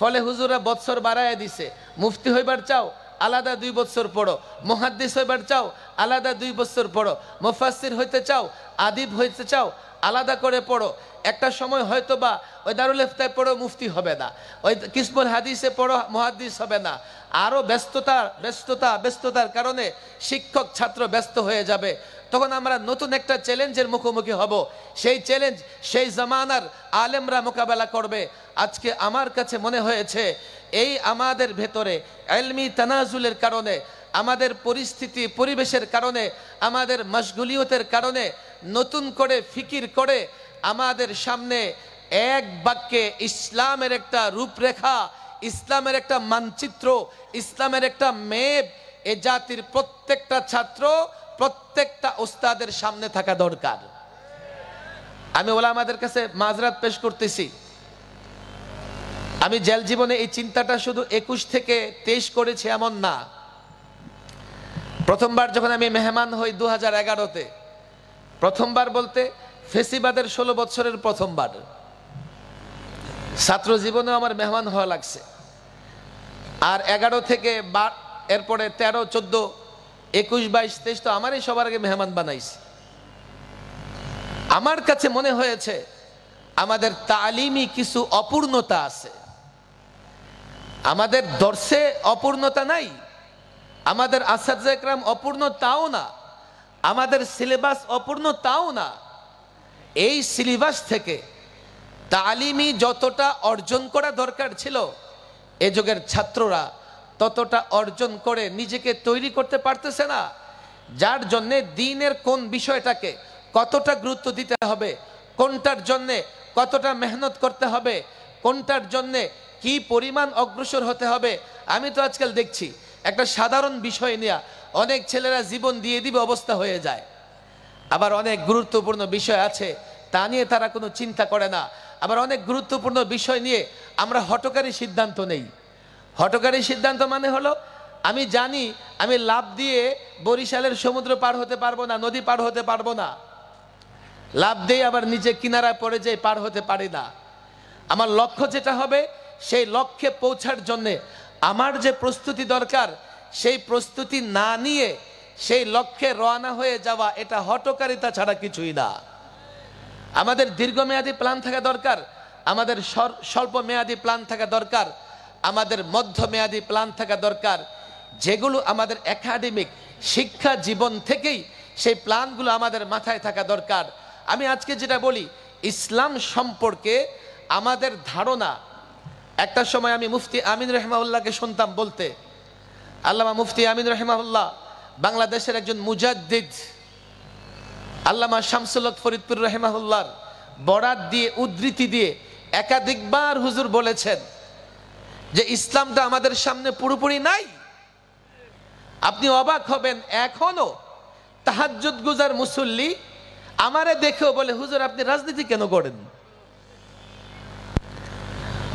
ফলে হুজুরা বৎসর বাড়ায় দিছে। মুফতি হইবার চাও আলাদা 2 বছর পড়ো, মুহাদ্দিস হইবার চাও আলাদা 2 বছর পড়ো, মুফাসসির হইতে চাও, আদিব হইতে চাও আলাদা করে পড়ো। একটা সময় হয়তো বা ওই দারুল ইফতায় পড়ো মুফতি হবে না, ওই কিসমুল হাদিসে পড়ো মুহাদ্দিস হবে না। আরও ব্যস্ততার কারণে শিক্ষক ছাত্র ব্যস্ত হয়ে যাবে। তখন আমরা নতুন একটা চ্যালেঞ্জের মুখোমুখি হব। সেই চ্যালেঞ্জ সেই জামানার আলেমরা মোকাবেলা করবে। আজকে আমার কাছে মনে হয়েছে এই আমাদের ভেতরে ইলমি তানাজুলের কারণে, আমাদের পরিস্থিতি পরিবেশের কারণে, আমাদের মশগুলিয়তের কারণে নতুন করে ফিকির করে আমাদের সামনে এক বাক্যে ইসলামের একটা রূপরেখা, ইসলামের একটা মানচিত্র, ইসলামের একটা মেপ এ জাতির প্রত্যেকটা ছাত্র, প্রত্যেকটা ওস্তাদের সামনে থাকা দরকার। আমি ওলামাদের কাছে মাযরাত পেশ করতেছি, আমি জেল জীবনে এই চিন্তাটা শুধু 21 থেকে 23 করেছি এমন না। প্রথমবার যখন আমি মেহমান হই 2011-তে, প্রথমবার বলতে ফেসিবাদের 16 বছরের প্রথমবার, ছাত্র জীবনেও আমার মেহমান হওয়া লাগছে। আর 11 থেকে এরপরে 13, 14, 21, 22, 23 তো আমারই সবার আগে মেহমান বানাইছে। আমার কাছে মনে হয়েছে আমাদের তালিমি কিছু অপূর্ণতা আছে। আমাদের দর্শে অপূর্ণতা নাই, আমাদের আসাদে একরাম অপূর্ণ তাও না, আমাদের সিলেবাস অপূর্ণ তাও না। এই সিলেবাস থেকে তালিমি যতটা অর্জন করা দরকার ছিল এ যুগের ছাত্ররা ততটা অর্জন করে নিজেকে তৈরি করতে পারতেছে না। যার জন্যে দ্বীনের কোন বিষয়টাকে কতটা গুরুত্ব দিতে হবে, কোনটার জন্যে কতটা মেহনত করতে হবে, কোনটার জন্যে কি পরিমাণ অগ্রসর হতে হবে। আমি তো আজকাল দেখছি একটা সাধারণ বিষয় নিয়ে অনেক ছেলেরা জীবন দিয়ে দিবে অবস্থা হয়ে যায়। আবার অনেক গুরুত্বপূর্ণ বিষয় আছে তা নিয়ে তারা কোনো চিন্তা করে না। আবার অনেক গুরুত্বপূর্ণ বিষয় নিয়ে আমরা হঠকারী সিদ্ধান্ত নেই। হঠকারী সিদ্ধান্ত মানে হলো আমি জানি আমি লাভ দিয়ে বরিশালের সমুদ্র পার হতে পারবো না, নদী পার হতে পারবো না, লাভ দিয়ে আবার নিচে কিনারায় পড়ে যেয়ে পার হতে পারি না। আমার লক্ষ্য যেটা হবে সেই লক্ষ্যে পৌঁছার জন্যে আমার যে প্রস্তুতি দরকার সেই প্রস্তুতি না নিয়ে সেই লক্ষ্যে রওনা হয়ে যাওয়া, এটা হঠকারিতা ছাড়া কিছুই না। আমাদের দীর্ঘমেয়াদী প্ল্যান থাকা দরকার, আমাদের স্বল্প মেয়াদী প্ল্যান থাকা দরকার, আমাদের মধ্যমেয়াদী প্ল্যান থাকা দরকার, যেগুলো আমাদের একাডেমিক শিক্ষা জীবন থেকেই সেই প্ল্যানগুলো আমাদের মাথায় থাকা দরকার। আমি আজকে যেটা বলি, ইসলাম সম্পর্কে আমাদের ধারণা, একটা সময় আমি মুফতি আমিন রহমাউল্লাহকে শুনতাম বলতে, আল্লামা মুফতি আমিন রহমাউল্লাহ বাংলাদেশের একজন মুজাদ্দিদ, আল্লামা শামসুল হক ফরিদপুর রহমাউল্লাহর বরাত দিয়ে উদ্ধৃতি দিয়ে একাধিকবার হুজুর বলেছেন যে ইসলামটা আমাদের সামনে পুরোপুরি নাই। আপনি অবাক হবেন, এখনো তাহাজ্জুদ গুজার মুসল্লি আমারে দেখেও বলে হুজুর আপনি রাজনীতি কেন করেন,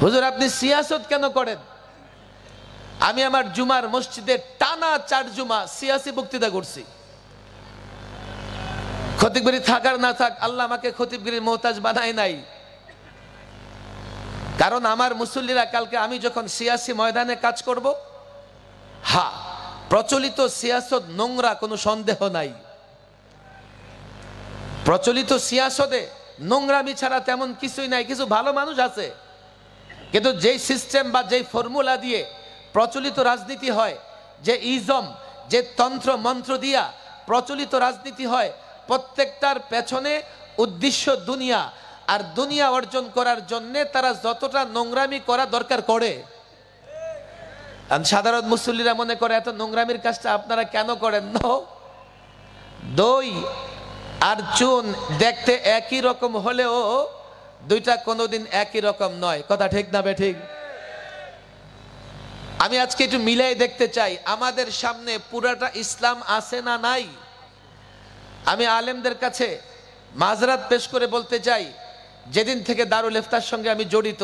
হুজুর আপনি সিয়াসত কেন করেন। আমি আমার জুমার মসজিদে টানা 4 জুমা সিয়াসি বক্তৃতা করছি। খতিবগিরি থাকার না থাক, আল্লাহ আমাকে খতিবগিরির মোহতাজ বানায় নাই। কারণ আমার মুসল্লিরা কালকে আমি যখন সিয়াসি ময়দানে কাজ করব, হ্যাঁ প্রচলিত সিয়াসত নোংরা, কোনো সন্দেহ নাই। প্রচলিত সিয়াসতে নোংরামি ছাড়া তেমন কিছুই নাই। কিছু ভালো মানুষ আছে, কিন্তু যেই সিস্টেম বা যেই ফর্মুলা দিয়ে প্রচলিত রাজনীতি হয়, যে ইজম, যে তন্ত্র মন্ত্র দিয়া প্রচলিত রাজনীতি হয়, প্রত্যেকটার পেছনে উদ্দেশ্য দুনিয়া, আর দুনিয়া অর্জন করার জন্যে তারা যতটা নোংরামি করা দরকার করে। সাধারণ মুসল্লিরা মনে করে এত নোংরামির কাজটা আপনারা কেন করেন। দই আর চুন দেখতে একই রকম হলেও দুইটা কোনোদিন একই রকম নয়, কথা ঠিক না বেঠিক? আমি আজকে একটু মিলাই দেখতে চাই আমাদের সামনে পুরাটা ইসলাম আছে না নাই। আমি আলেমদের কাছে মাযরাত পেশ করে বলতে চাই, যেদিন থেকে দারুল ইফতার সঙ্গে আমি জড়িত,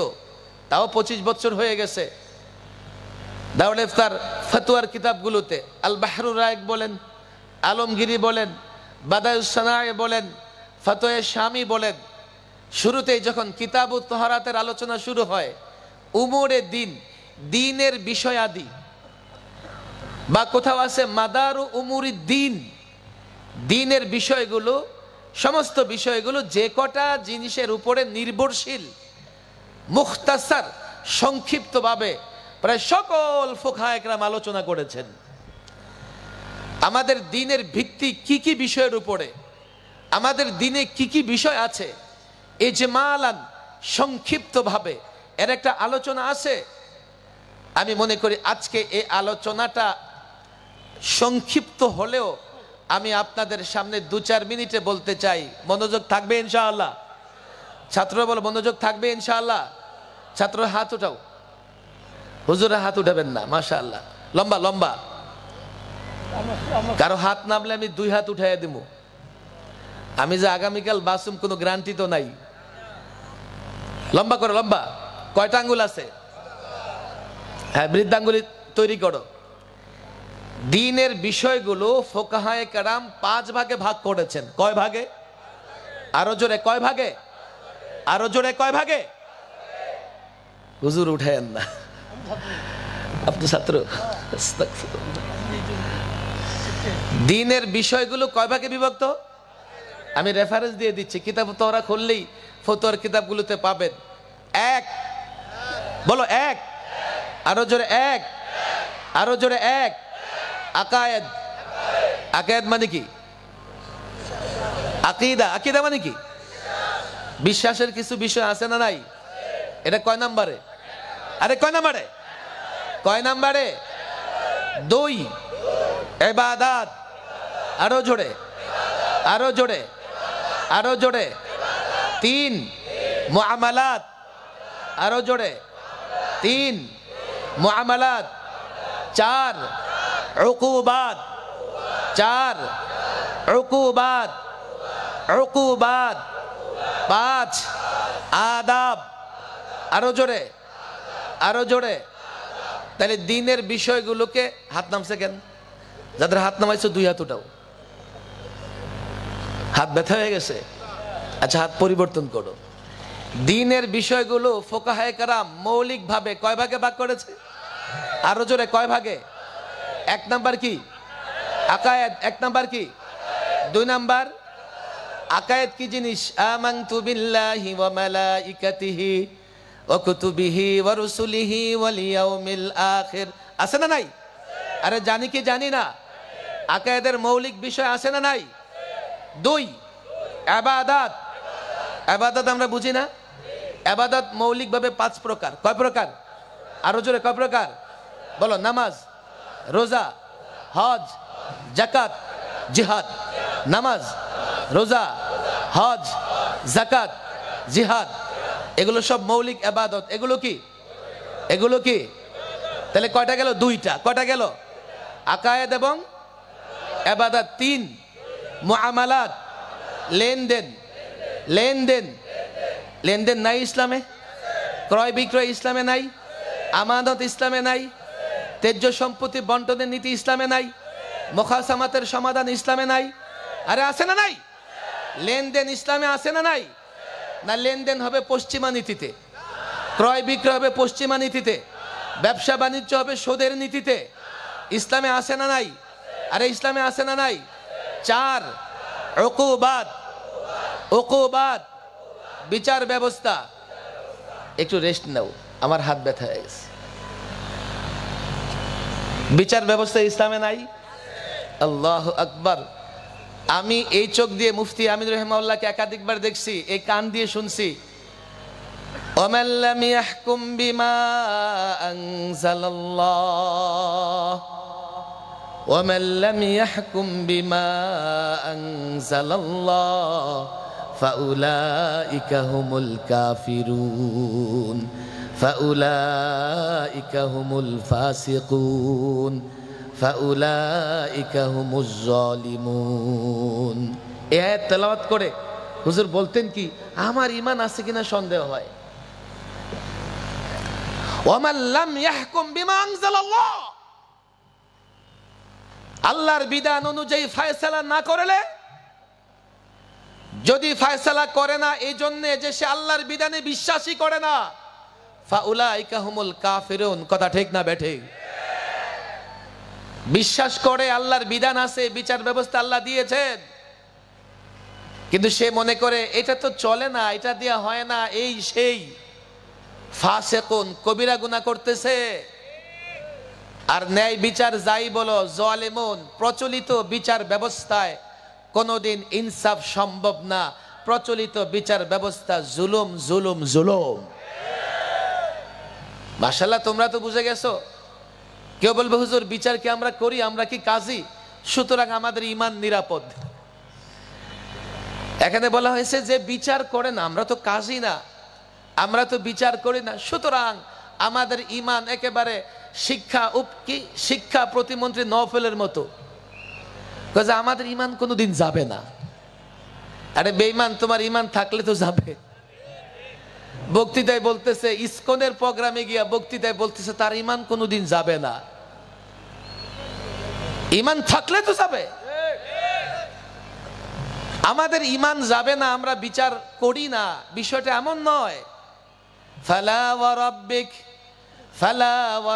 তাও 25 বছর হয়ে গেছে, দারুল ইফতার ফতোয়ার কিতাবগুলোতে আল বাহরুর রায়েক বলেন, আলমগিরি বলেন, বাদায়ুস সানায়ে বলেন, ফতোয়া শামি বলেন, শুরুতেই যখন কিতাবুত তাহারাতের আলোচনা শুরু হয়, উমুরে দিন, দিনের বিষয়াদি, বা কোথাও আছে মাদারু উমুরি দিন, দিনের বিষয়গুলো, সমস্ত বিষয়গুলো যে কটা জিনিসের উপরে নির্ভরশীল, মুখতাসার সংক্ষিপ্তভাবে প্রায় সকল ফুকাহা একরাম আলোচনা করেছেন। আমাদের দিনের ভিত্তি কি কি বিষয়ের উপরে, আমাদের দিনে কি কি বিষয় আছে, ইজমালান সংক্ষিপ্তভাবে এর একটা আলোচনা আছে। আমি মনে করি আজকে এই আলোচনাটা সংক্ষিপ্ত হলেও আমি আপনাদের সামনে 2-4 মিনিটে বলতে চাই। মনোযোগ থাকবে ইনশাআল্লাহ? ছাত্ররা বলো মনোযোগ থাকবে ইনশাআল্লাহ? ছাত্র হাত উঠাও। হুজুরে হাত উঠাবেন না, মাশাআল্লাহ, লম্বা লম্বা। কারো হাত নামলে আমি 2 হাত উঠাইয়া দিব। আমি যে আগামীকাল বাসুম কোনো গ্যারান্টি তো নাই। লম্বা করো, লম্বা। কয়টা আঙ্গুল আছে? হ্যাঁ, বৃদ্ধাঙ্গুলি তৈরি করো। দ্বীনের বিষয়গুলো ফুকাহায়ে কেরাম 5 ভাগে ভাগ করেছেন। কয় ভাগে? আরো জোরে, কয় ভাগে? আরো জোরে, কয় ভাগে? হুজুর উঠেন না, আপনি ছাত্র। দ্বীনের বিষয়গুলো কয় ভাগে বিভক্ত? আমি রেফারেন্স দিয়ে দিচ্ছি, কিতাব তোরা খুললেই ফতোয়ার কিতাবগুলোতে পাবেন। 1, বলো 1, আরো জোরে 1, আরো জোরে 1। আকায়েদ। আকায়েদ মানে কি? আকীদা। আকীদা মানে কি? বিশ্বাসের কিছু বিষয় আছে না নাই? এটা কয় নাম্বারে? আরে কয় নাম্বারে? কয় নাম্বারে? 2। ইবাদত। আরো জোরে, আরো জোরে, আরো জোরে। 3 মুআমালাত। আরো জোরে। 3 মুআমালাত। 4 উকুবাত। 4 উকুবাত। উকুবাত। 5 আদাব। আরো জোরে, আরো জোরে। তাহলে দ্বীনের বিষয়গুলোকে, হাত নামছে কেন? যাদের হাত নামাইছো 2 হাত উঠাও। হাত ব্যথা হয়ে গেছে? আচ্ছা, হাত পরিবর্তন করো। দ্বীনের বিষয়গুলো ফুকাহায়ে কেরাম মৌলিকভাবে কয় ভাগে ভাগ করেছে? আরো জোরে, কয় ভাগে? 1 নাম্বার কি? আকায়েদ। 1 নাম্বার কি? 2 নাম্বার আকায়েদ কি জিনিস? আমানতু বিল্লাহি ওয়া মালাইকাতিহি ওয়া কুতুবিহি ওয়া রুসুলিহি ওয়াল ইয়াউমিল আখির। আছে না নাই? আরে জানি কি জানি না? আকায়েদের মৌলিক বিষয় আছে না নাই? 2 ইবাদত। ইবাদত আমরা বুঝি না? ইবাদত মৌলিকভাবে 5 প্রকার। কয় প্রকার? আরো জোরে, কয় প্রকার? বলো। নামাজ, রোজা, হজ, যাকাত, জিহাদ। নামাজ, রোজা, হজ, যাকাত, জিহাদ, এগুলো সব মৌলিক ইবাদত। এগুলো কি? এগুলো কি? তাহলে কয়টা গেল? 2টা। কয়টা গেল? আকায়েদ এবং ইবাদত। 3 মুআমালাত, লেনদেন। লেনদেন। লেনদেন নাই ইসলামে? ক্রয় বিক্রয় ইসলামে নাই? আমানত ইসলামে নাই? তেজ্য সম্পত্তি বন্টনের নীতি ইসলামে নাই? মুখাসামাতের সমাধান ইসলামে নাই? আরে আছে না নাই? লেনদেন ইসলামে আছে না নাই? না লেনদেন হবে পশ্চিমা নীতিতে, ক্রয় বিক্রয় হবে পশ্চিমা নীতিতে, ব্যবসা বাণিজ্য হবে সুদের নীতিতে। ইসলামে আছে না নাই? আরে ইসলামে আছে না নাই? 4 উকুবাত। উকুবাত বিচার ব্যবস্থা। একটু রেস্ট নাও, আমার হাত ব্যথা হয়ে গেছে। বিচার ব্যবস্থা ইসলামে নাই? আল্লাহু আকবার। আমি এই চোখ দিয়ে মুফতি আমিন রাহিমাহুল্লাহকে একাধিকবার দেখছি, এই কান দিয়ে শুনছি। ওয়ামান লাম ইয়াহকুম বিমা আনজালাল্লাহ ওয়ামান লাম ইয়াহকুম বিমা আনজালাল্লাহ ফাউলাইকা হুমুল কাফিরুন ফাউলাইকা হুমুল ফাসিকুন ফাউলাইকা হুমুজ জালিমুন। এই আয়াত তেলাওয়াত করে হুজুর বলতেন কি, আমার ঈমান আছে কিনা সন্দেহ হয়। ওয়ামান লাম ইয়াহকুম বিমা আনজালাল্লাহ, আল্লাহর বিধান অনুযায়ী ফয়সালা না করলে, যদি ফয়সালা করে না এই জন্য যে সে আল্লাহর বিধানে বিশ্বাসই করে না, ফাউলাইকা হুমুল কাফিরুন। কথা ঠিক না বেঠিক? বিশ্বাস করে আল্লাহর বিধান আছে, বিচার ব্যবস্থা আল্লাহ দিয়েছেন, কিন্তু সে মনে করে এটা তো চলে না, এটা দিয়া হয় না, এই সেই, ফাসিকুন, কবিরা গুনাহ করতেছে। আর ন্যায় বিচার যাই বলো, জালিমুন, প্রচলিত বিচার ব্যবস্থায় কোনোদিন ইনসাফ সম্ভব না। প্রচলিত বিচার ব্যবস্থা জুলুম, জুলুম, জুলুম। মাশাআল্লাহ, তোমরা তো বুঝে গেছো। কেউ বলবে হুজুর বিচার কি আমরা করি, আমরা কি কাজী, সুতরাং আমাদের ঈমান নিরাপদ। এখানে বলা হয়েছে যে বিচার করে না, আমরা তো কাজী না, আমরা তো বিচার করি না, সুতরাং আমাদের ইমান একেবারে শিক্ষা প্রতিমন্ত্রী নওফেলের মতো, কাজে আমাদের ইমান কোনোদিন যাবে না। আরে বেঈমান, তোমার ইমান থাকলে তো যাবে। বক্তৃতায় বলতেছে, ইসকনের প্রোগ্রামে গিয়া বক্তৃতায় বলতেছে তার ইমান কোনোদিন যাবে না। ইমান থাকলে তো যাবে। আমাদের ইমান যাবে না, আমরা বিচার করি না, বিষয়টা এমন নয়। ফালা ওয়া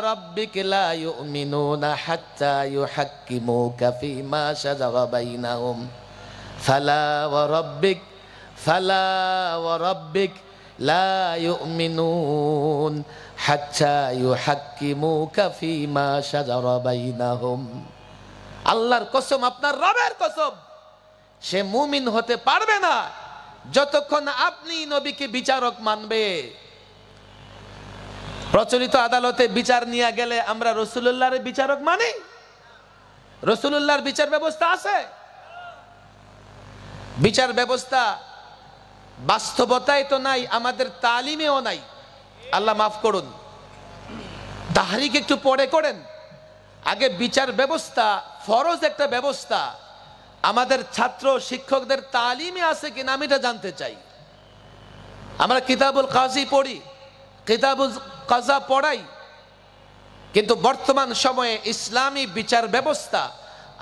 রাব্বিক লা ইউমিনুনা হাত্তা ইউহাক্কিমুকা ফীমা শাজারা বাইনাহুম। ফালা ওয়া রাব্বিক লা ইউমিনুন হাত্তা ইউহাক্কিমুকা ফীমা শাজারা বাইনাহুম। আল্লাহর কসম, আপনার রবের কসম, সে মুমিন হতে পারবে না যতক্ষণ আপনি নবীকে বিচারক মানবে। প্রচলিত আদালতে বিচার নিয়ে গেলে আমরা রাসূলুল্লাহর বিচারক মানি? রাসূলুল্লাহর বিচার ব্যবস্থা আছে? বিচার ব্যবস্থা বাস্তবতায় তো নাই, আমাদের তালিমেও নাই। আল্লাহ মাফ করুন, তাহরিক একটু পরে করেন। আগে বিচার ব্যবস্থা ফরজ একটা ব্যবস্থা, আমাদের ছাত্র শিক্ষকদের তালিমে আছে কিনা আমি এটা জানতে চাই। আমরা কিতাবুল কাজী পড়ি, কিতাবুল কাজা পড়াই, কিন্তু বর্তমান সময়ে ইসলামী বিচার ব্যবস্থা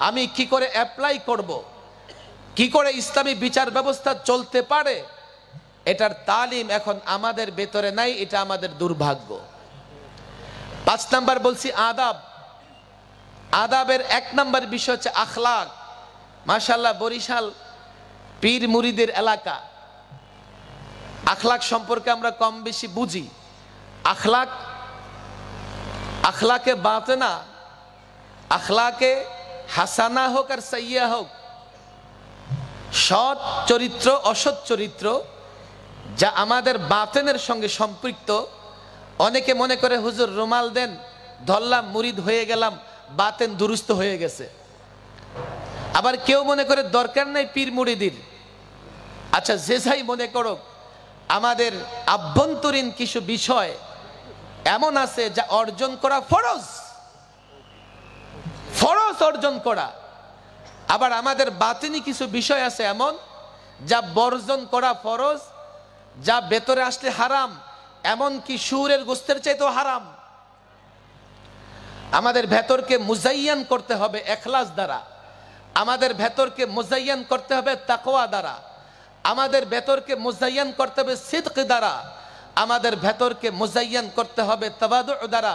আমি কি করে অ্যাপ্লাই করব, কি করে ইসলামী বিচার ব্যবস্থা চলতে পারে, এটার তালিম এখন আমাদের ভেতরে নাই। এটা আমাদের দুর্ভাগ্য। 5 নাম্বার বলছি আদাব। আদাবের 1 নাম্বার বিষয় হচ্ছে আখলাক। মাশাআল্লাহ, বরিশাল পীর মুরিদের এলাকা, আখলাক সম্পর্কে আমরা কম বেশি বুঝি। আখলাকে বাতেনা, আখলাকে হাসানা হোক আর সাইয়্যা হোক, সৎ চরিত্র অসৎ চরিত্র যা আমাদের বাতেনের সঙ্গে সম্পৃক্ত। অনেকে মনে করে হুজুর রুমাল দেন, ধরলাম, মুরিদ হয়ে গেলাম, বাতেন দুরুস্ত হয়ে গেছে। আবার কেউ মনে করে দরকার নাই পীর মুরিদির। আচ্ছা, যে যাই মনে করো, আমাদের আভ্যন্তরীণ কিছু বিষয় এমন আছে যা অর্জন করা ফরজ, অর্জন করা। আবার আমাদের বাতিনি কিছু বিষয় আছে এমন যা বর্জন করা ফরজ, যা ভেতরে আসলে হারাম, এমন কি সুরের গোস্তের চাইতেও হারাম। আমাদের ভেতরকে মুজাইয়ান করতে হবে ইখলাস দ্বারা, আমাদের ভেতরকে মুজাইয়ান করতে হবে তাকওয়া দ্বারা, আমাদের ভেতরকে মুজাইয়ান করতে হবে সিদক দ্বারা, আমাদের ভেতরকে মুজাইয়ান করতে হবে তাওয়াদু দ্বারা,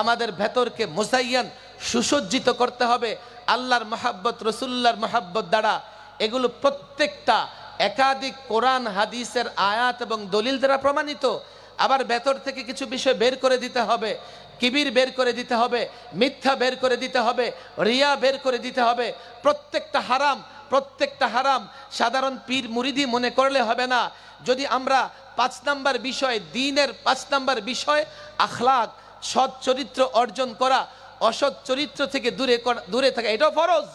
আমাদের ভেতরকে মুজাইয়ান সুসজ্জিত করতে হবে আল্লাহর মহব্বত, রাসূলুল্লাহর মহব্বত দ্বারা। এগুলো প্রত্যেকটা একাধিক কোরআন হাদিসের আয়াত এবং দলিল দ্বারা প্রমাণিত। আবার ভেতর থেকে কিছু বিষয় বের করে দিতে হবে, কিবির বের করে দিতে হবে, মিথ্যা বের করে দিতে হবে, রিয়া বের করে দিতে হবে। প্রত্যেকটা হারাম সাধারণ পীর মুরিদি মনে করলে হবে না। যদি আমরা 5 নাম্বার বিষয়, দ্বীনের 5 নাম্বার বিষয় আখলাক, সৎ চরিত্র অর্জন করা, অসৎ চরিত্র থেকে দূরে থাকা, এটাও ফরজ।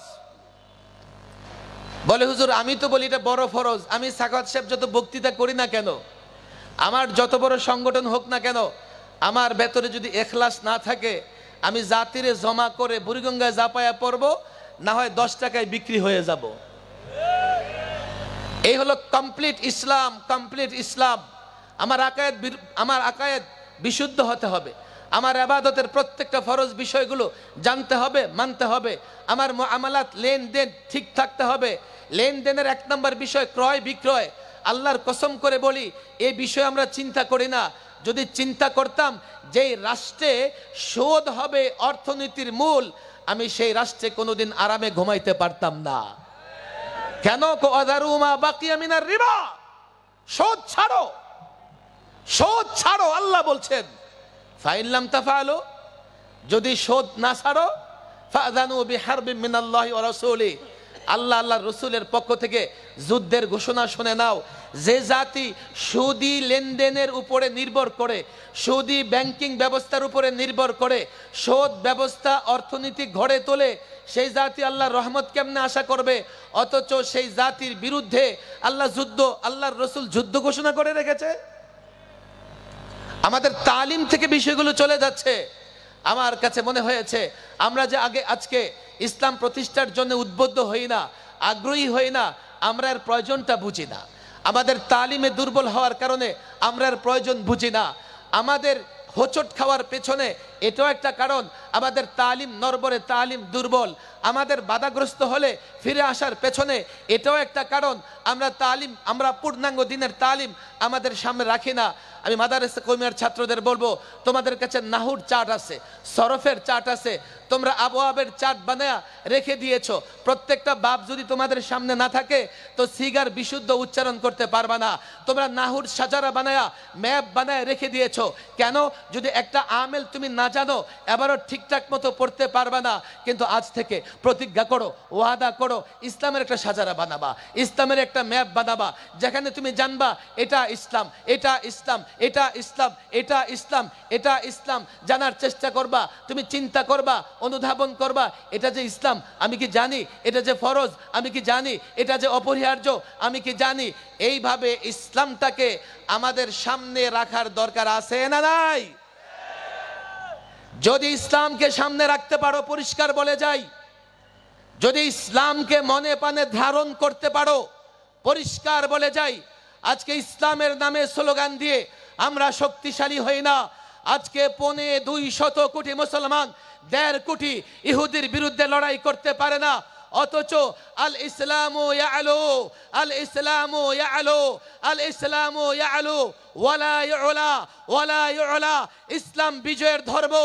বলে হুজুর আমি তো বলি এটা বড় ফরজ। আমি সাখাওয়াত সাহেব যত বক্তৃতা করি না কেন, আমার যত বড় সংগঠন হোক না কেন, আমার ভেতরে যদি ইখলাস না থাকে, আমি জাতিরে জমা করে বুড়িগঙ্গায় জাপায়া পড়ব, না হয় 10 টাকায় বিক্রি হয়ে যাব। এই হলো কমপ্লিট ইসলাম। আমার আকায়েদ বিশুদ্ধ হতে হবে। আমার ইবাদতের প্রত্যেকটা ফরজ বিষয়গুলো জানতে হবে, মানতে হবে। আমার মুআমালাত, লেনদেন ঠিক থাকতে হবে। লেনদেনের 1 নম্বর বিষয় ক্রয় বিক্রয়। আল্লাহর কসম করে বলি, এই বিষয়ে আমরা চিন্তা করি না। যদি চিন্তা করতাম যেই রাষ্ট্রে সুদ হবে অর্থনীতির মূল, আমি সেই রাষ্ট্রে কোনোদিন আরামে ঘুমাইতে পারতাম না। কেন? ওয়াদারু মা বাকিয়া মিনার রিবা, সুদ ছাড়ো। আল্লাহ বলছেন ফাইন লাম তাফআলু, যদি সুদ না ছাড়ো, ফাযানু বিহারবিন মিনাল্লাহি ওয়া রাসূলি, আল্লাহর রাসূলের পক্ষ থেকে যুদ্ধের ঘোষণা শুনে নাও। যে জাতি সুদি লেনদেনের উপরে নির্ভর করে, সুদি ব্যাংকিং ব্যবস্থার উপরে নির্ভর করে, সুদ ব্যবস্থা অর্থনীতি গড়ে তোলে, সেই জাতি আল্লাহর রহমত কেমনে আশা করবে? অথচ সেই জাতির বিরুদ্ধে আল্লাহর রাসূল যুদ্ধ ঘোষণা করে রেখেছে। আমাদের তালিম থেকে বিষয়গুলো চলে যাচ্ছে। আমার কাছে মনে হয়েছে আমরা যে আজকে ইসলাম প্রতিষ্ঠার জন্য উদ্বুদ্ধ হই না, আগ্রহী হই না, আমরা এর প্রয়োজনটা বুঝি না। আমাদের তালিমে দুর্বল হওয়ার কারণে আমরা এর প্রয়োজন বুঝি না। আমাদের হোঁচট খাওয়ার পেছনে এটাও একটা কারণ, আমাদের তালিম নরবরে, তালিম দুর্বল। আমাদের বাধাগ্রস্ত হলে ফিরে আসার পেছনে এটাও একটা কারণ, আমরা পূর্ণাঙ্গ দিনের তালিম আমাদের সামনে রাখি না। আমি মাদারেসা কওমিয়ার ছাত্রদের বলবো, তোমাদের কাছে নাহুর চার্ট আছে, সরফের চার্ট আছে, তোমরা আবওয়াবের চার্ট বানায়া রেখে দিয়েছো। প্রত্যেকটা বাব যদি তোমাদের সামনে না থাকে তো সিগার বিশুদ্ধ উচ্চারণ করতে পারবা না। তোমরা নাহুর সাজারা বানায়া, ম্যাপ বানায় রেখে দিয়েছো। কেন? যদি একটা আমেল তুমি না জানো, এবারও ঠিকঠাক মতো পড়তে পারবা না। কিন্তু আজ থেকে প্রতিজ্ঞা করো, ওয়াদা করো, ইসলামের একটা সাজারা বানাবা, ইসলামের একটা ম্যাপ বানাবা, যেখানে তুমি জানবা এটা ইসলাম, এটা ইসলাম, এটা ইসলাম, এটা ইসলাম, এটা ইসলাম। জানার চেষ্টা করবা, তুমি চিন্তা করবা, অনুধাবন করবা, এটা যে ইসলাম আমি কি জানি, এটা যে ফরজ আমি কি জানি, এটা যে অপরিহার্য আমি কি জানি। এইভাবে ইসলামটাকে আমাদের সামনে রাখার দরকার আছে না নাই? যদি ইসলামকে সামনে রাখতে পারো, পরিষ্কার বলে যাই, যদি ইসলামকে মনে প্রাণে ধারণ করতে পারো, পরিষ্কার বলে যাই, আজকে ইসলামের নামে স্লোগান দিয়ে আমরা শক্তিশালী হই না। আজকে 250 কোটি মুসলমান 1.5 কোটি ইহুদির বিরুদ্ধে লড়াই করতে পারে না, অথচ আল ইসলামু ইয়ালু, আল ইসলামু ইয়ালু, আল ইসলামু ইয়ালু ওয়ালা ইউলা, ওয়ালা ইউলা। ইসলাম বিজয়ের ধর্ম।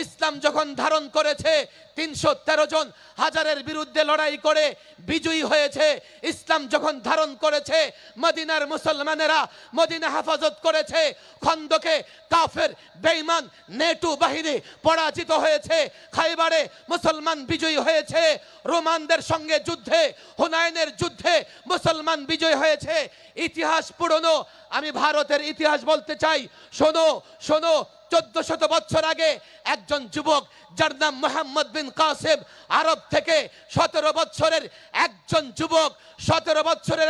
ইসলাম যখন ধারণ করেছে 313 জন হাজারের বিরুদ্ধে লড়াই করে বিজয়ী হয়েছে। ইসলাম যখন ধারণ করেছে মদিনার মুসলমানেরা মদিনা হেফাজত করেছে। খন্দকে কাফের বেঈমান নেটু বাহিনী পরাজিত হয়েছে। খাইবারে মুসলমান বিজয়ী হয়েছে। রোমানদের সঙ্গে যুদ্ধে, হুনাইনের যুদ্ধে মুসলমান বিজয় হয়েছে। ইতিহাস পুরনো। আমি ভারতের ইতিহাস বলতে চাই, শোনো শোনো। 1400 বছর আগে একজন যুবক যার নাম মোহাম্মদ বিন কাসেম, আরব থেকে 17 বছরের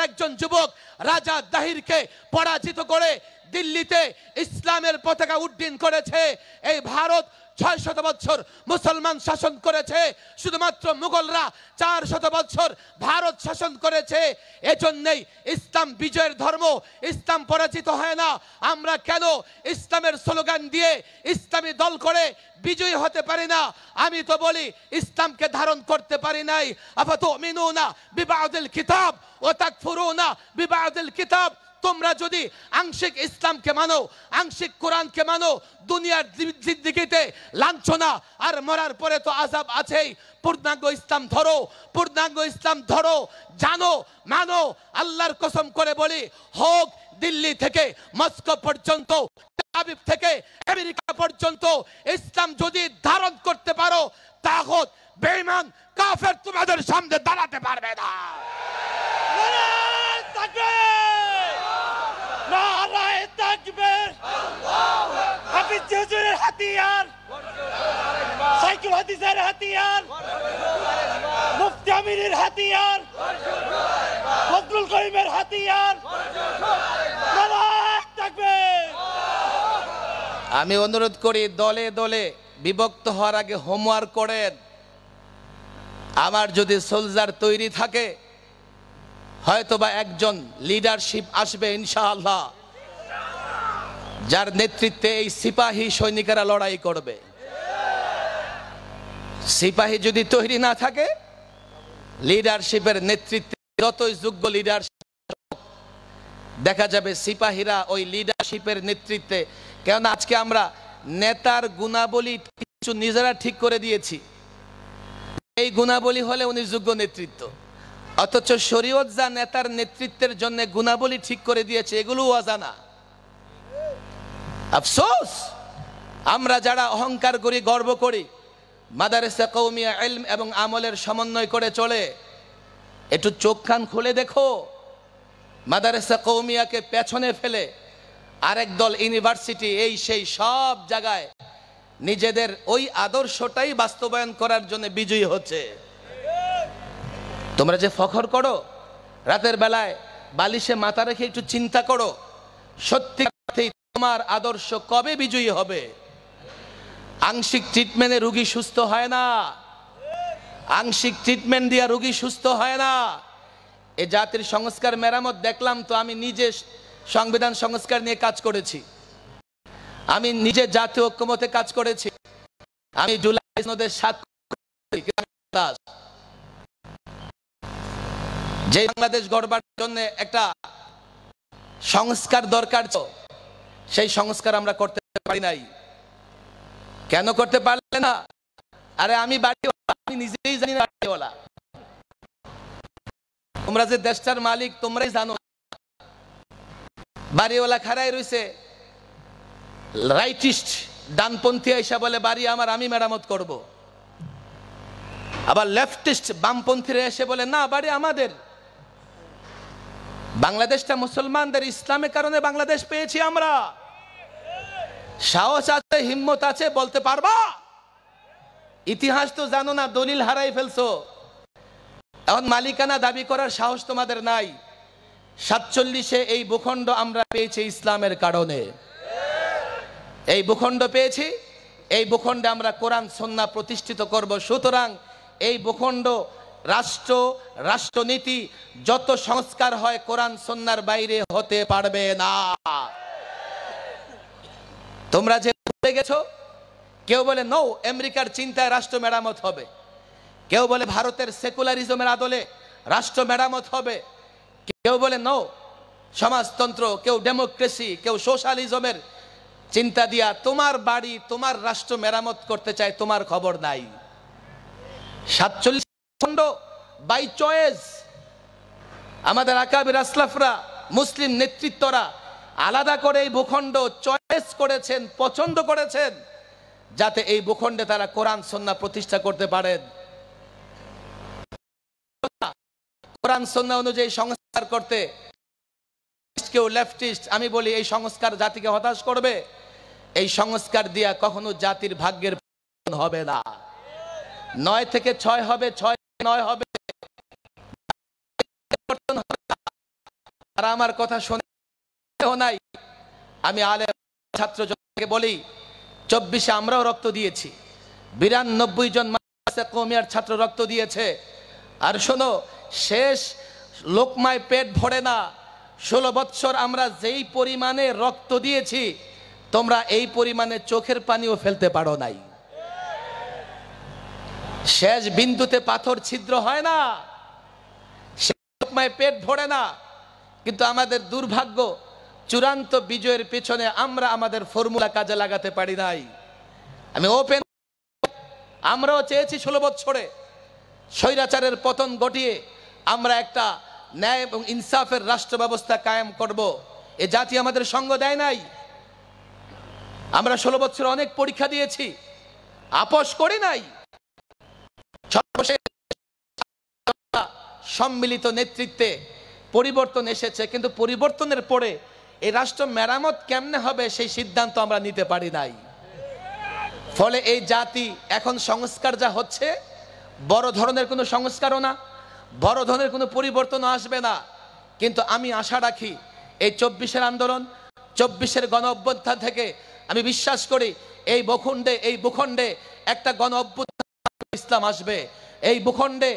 একজন যুবক রাজা দাহিরকে পরাজিত করে দিল্লিতে ইসলামের পতাকা উড্ডীন করেছে। এই ভারত 600 বছর মুসলমান শাসন করেছে, শুধুমাত্র মুঘলরা 400 বছর ভারত শাসন করেছে। এজন্যই ইসলাম বিজয়ের ধর্ম, ইসলাম পরাজিত হয় না। আমরা কেন ইসলামের স্লোগান দিয়ে ইসলামী দল করে বিজয়ী হতে পারি না? আমি তো বলি ইসলামকে ধারণ করতে পারি নাই। আফাতুমিনুনা বিবাদিল কিতাব ওয়া তাকফুরুনা বিবাদিল কিতাব। তোমরা যদি আংশিক ইসলামকে মানো, আংশিক কোরআনকে মানো, দুনিয়ার জিন্দেগিতে লাঞ্ছনা আর মরার পরে তো আযাব আছেই। পূর্ণাঙ্গ ইসলাম ধরো, পূর্ণাঙ্গ ইসলাম ধরো, জানো, মানো। আল্লাহর কসম করে বলি, হোক দিল্লি থেকে মস্কো পর্যন্ত, আবিব থেকে আমেরিকা পর্যন্ত, ইসলাম যদি ধারণ করতে পারো, তাগুত বেঈমান কাফের তোমাদের সামনে দাঁড়াতে পারবে না। নারায়ে তাকবীর, নারায়ে তাকবীর। হাফিজ হুজুরের হাতিয়ার, সাইকুল হাদিসের হাতিয়ার, মুফতি আমিরের হাতিয়ার, ফজলুল করিমের হাতিয়ার। নারায়ে তাকবীর। আমি অনুরোধ করি, দলে দলে বিভক্ত হওয়ার আগে হোমওয়ার্ক করেন। আমার যদি সোলজার তৈরি থাকে, হয়তোবা একজন লিডারশিপ আসবে ইনশাআল্লাহ, যার নেতৃত্বে এই সিপাহী সৈনিকেরা লড়াই করবে। সিপাহী যদি তৈরি না থাকে, লিডারশিপের নেতৃত্বে যতই যোগ্য লিডারশিপ দেখা যাবে সিপাহীরা ওই লিডারশিপের নেতৃত্বে। কেননা আজকে আমরা নেতার গুণাবলী কিছু নিজেরা ঠিক করে দিয়েছি, এই গুণাবলী হলে উনি যোগ্য নেতৃত্ব। অথচ শরীয়ত যা নেতার নেতৃত্বের জন্য গুণাবলী ঠিক করে দিয়েছে, এগুলো অজানা। আফসোস, আমরা যারা অহংকার করি, গর্ব করি, মাদারেসা কওমিয়া ইলম এবং আমলের সমন্বয় করে চলে, একটু চোখ কান খুলে দেখো। মাদারেসা কওমিয়াকে পেছনে ফেলে আরেক দল ইউনিভার্সিটি, এই সেই সব জায়গায় নিজেদের ওই আদর্শটাই বাস্তবায়ন করার জন্য বিজয়ী হচ্ছে। তোমরা যে ফখর করো, রাতের বেলায় বালিশে মাথা রেখে একটু চিন্তা করো, সত্যি তোমার আদর্শ কবে বিজয়ী হবে? আংশিক ট্রিটমেন্টে রোগী সুস্থ হয় না, আংশিক ট্রিটমেন্ট দিয়া রোগী সুস্থ হয় না। এ জাতির সংস্কার মেরামত দেখলাম তো, আমি নিজে সংবিধান সংস্কার নিয়ে কাজ করেছি, আমি নিজে জাতীয় ঐক্যমতে কাজ করেছি, আমি জুলাই সনদের যে বাংলাদেশ গড়বার জন্য একটা সংস্কার দরকার, সেই সংস্কার আমরা করতে পারি নাই। কেন করতে পারলে না? আরে আমি বাড়িওয়ালা, আমি নিজেই জানি না বাড়িওয়ালা। তোমরা যে দেশটার মালিক তোমরাই জানো। বাড়িওয়ালা খাড়াই রইছে, রাইটিস্ট ডানপন্থী এসে বলে বাড়ি আমার, আমি মেরামত করব। আবার লেফটিস্ট বামপন্থীরা এসে বলে না, বাড়ি আমাদের। বাংলাদেশটা মুসলমানদের, ইসলামের কারণে বাংলাদেশ পেয়েছি আমরা। সাহস আছে, হিম্মত আছে, বলতে পারবা? ইতিহাস তো জানো না, দলিল হারাই ফেলছো, এখন মালিকানা দাবি করার সাহস তোমাদের নাই। 47-এ এই ভূখণ্ড আমরা পেয়েছি ইসলামের কারণে। এই ভূখণ্ড পেয়েছি, এই ভূখণ্ডে আমরা কোরআন সুন্নাহ প্রতিষ্ঠিত করব। সুতরাং এই ভূখণ্ড, রাষ্ট্র, রাষ্ট্রনীতি, যত সংস্কার হয় কোরআন সুন্নাহর বাইরে হতে পারবে না। তোমরা যে ভুলে গেছো, কেউ বলে নো, আমেরিকার চিন্তায় রাষ্ট্র মেরামত হবে, কেউ বলে ভারতের সেকুলারিজমের আদলে রাষ্ট্র মেরামত হবে, কেউ বলে নো সমাজতন্ত্র, কেউ ডেমোক্রেসি, কেউ সোশ্যালিজমের চিন্তা দিয়া তোমার বাড়ি, তোমার রাষ্ট্র মেরামত করতে চায়, তোমার খবর নাই। 47 খণ্ড বাই চয়েস, আমাদের আকাবির আসলাফরা, মুসলিম নেতৃত্বরা আলাদা করে এই ভূখণ্ড চয়েস করেছেন, পছন্দ করেছেন, যাতে এই ভূখণ্ডে তারা কোরআন সুন্নাহ প্রতিষ্ঠা করতে পারেন। কোরআন সুন্নাহ অনুযায়ী সংস্কার করতে কেউ লেফটিস্ট, আমি বলি এই সংস্কার জাতিকে হতাশ করবে। এই সংস্কার দিয়া কখনো জাতির ভাগ্যের পরিবর্তন হবে না। 9 থেকে 6 হবে, 6 থেকে 9 হবে, আর আমার কথা শুনে নাই। আমি আলেম ছাত্র জনতাকে বলি, 24-এ আমরাও রক্ত দিয়েছি, 92 জন মাদ্রাসা কওমিয়ার ছাত্র রক্ত দিয়েছে। আর শোনো, শেষ লোকমায় পেট ভরে না। 16 বৎসর আমরা যেই পরিমাণে রক্ত দিয়েছি, তোমরা এই পরিমাণে চোখের পানিও ফেলতে পারো নাই। শেষ বিন্দুতে পাথর ছিদ্র হয় না, শেষ লোকমায় পেট ভরে না। কিন্তু আমাদের দুর্ভাগ্য, চূড়ান্ত বিজয়ের পেছনে আমরা আমাদের ফর্মুলা কাজে লাগাতে পারি নাই। আমি ওপেন, আমরাও চেয়েছি 16 বৎসরে স্বৈরাচারের পতন ঘটিয়ে আমরা একটা ন্যায় এবং ইনসাফের রাষ্ট্র ব্যবস্থা কায়েম করব। এ জাতি আমাদের সঙ্গ দেয় নাই। আমরা 16 বছর অনেক পরীক্ষা দিয়েছি, আপোষ করি নাই। সম্মিলিত নেতৃত্বে পরিবর্তন এসেছে, কিন্তু পরিবর্তনের পরে এই রাষ্ট্র মেরামত কেমনে হবে সেই সিদ্ধান্ত আমরা নিতে পারি নাই। ফলে এই জাতি এখন সংস্কার যা হচ্ছে, বড় ধরনের কোনো সংস্কারও না, বড় ধরনের কোনো পরিবর্তন আসবে না। কিন্তু আমি আশা রাখি এই 24-এর আন্দোলন, 24-এর গণ অভ্যুত্থান থেকে আমি বিশ্বাস করি এই ভূখণ্ডে একটা গণ অভ্যুত্থান ইসলাম আসবে। এই ভূখণ্ডে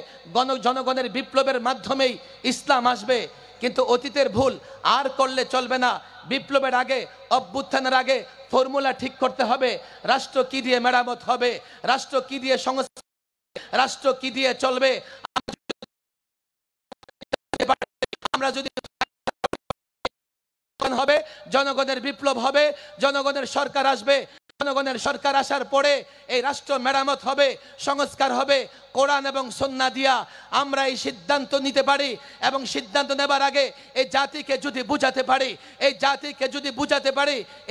জনগণের বিপ্লবের মাধ্যমেই ইসলাম আসবে। কিন্তু অতীতের ভুল আর করলে চলবে না। বিপ্লবের আগে, অভ্যুত্থানের আগে ফর্মুলা ঠিক করতে হবে। রাষ্ট্র কি দিয়ে মেরামত হবে, রাষ্ট্র কি দিয়ে সংস্কার, রাষ্ট্র কি দিয়ে চলবে। আমরা যদি হবে, জনগণের বিপ্লব হবে, জনগণের সরকার আসবে। জনগণের সরকার আসার পরে এই রাষ্ট্র মেরামত হবে, সংস্কার হবে। কোরআন এবং সুন্নাহ দিয়া আমরা এই সিদ্ধান্ত নিতে পারি, এবং সিদ্ধান্ত নেবার আগে এই জাতিকে যদি বুঝাতে পারি,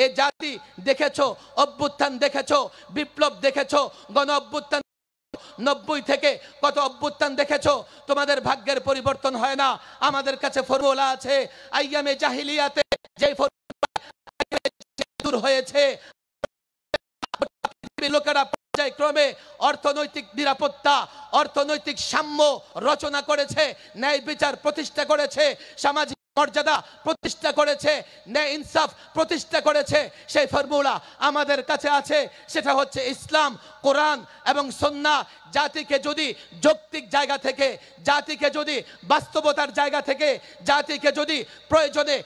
এই জাতি দেখেছো, অভ্যুত্থান দেখেছো, বিপ্লব দেখেছো, গণ অভ্যুত্থান 90 থেকে কত অভ্যুত্থান দেখেছো, তোমাদের ভাগ্যের পরিবর্তন হয় না। আমাদের কাছে ফর্মুলা আছে, আইয়ামে জাহিলিয়াতে যে ফর্মুলা দূর হয়েছে, লোকেরা পর্যায়ক্রমে অর্থনৈতিক নিরাপত্তা, অর্থনৈতিক সাম্য রচনা করেছে, ন্যায় বিচার প্রতিষ্ঠা করেছে, সামাজিক মর্যাদা প্রতিষ্ঠা করেছে, ন্যায় ইনসাফ প্রতিষ্ঠা করেছে, সেই ফর্মুলা আমাদের কাছে আছে। সেটা হচ্ছে ইসলাম, কোরআন এবং সুন্নাহ। জাতিকে যদি যৌক্তিক জায়গা থেকে, জাতিকে যদি বাস্তবতার জায়গা থেকে, জাতিকে যদি প্রয়োজনে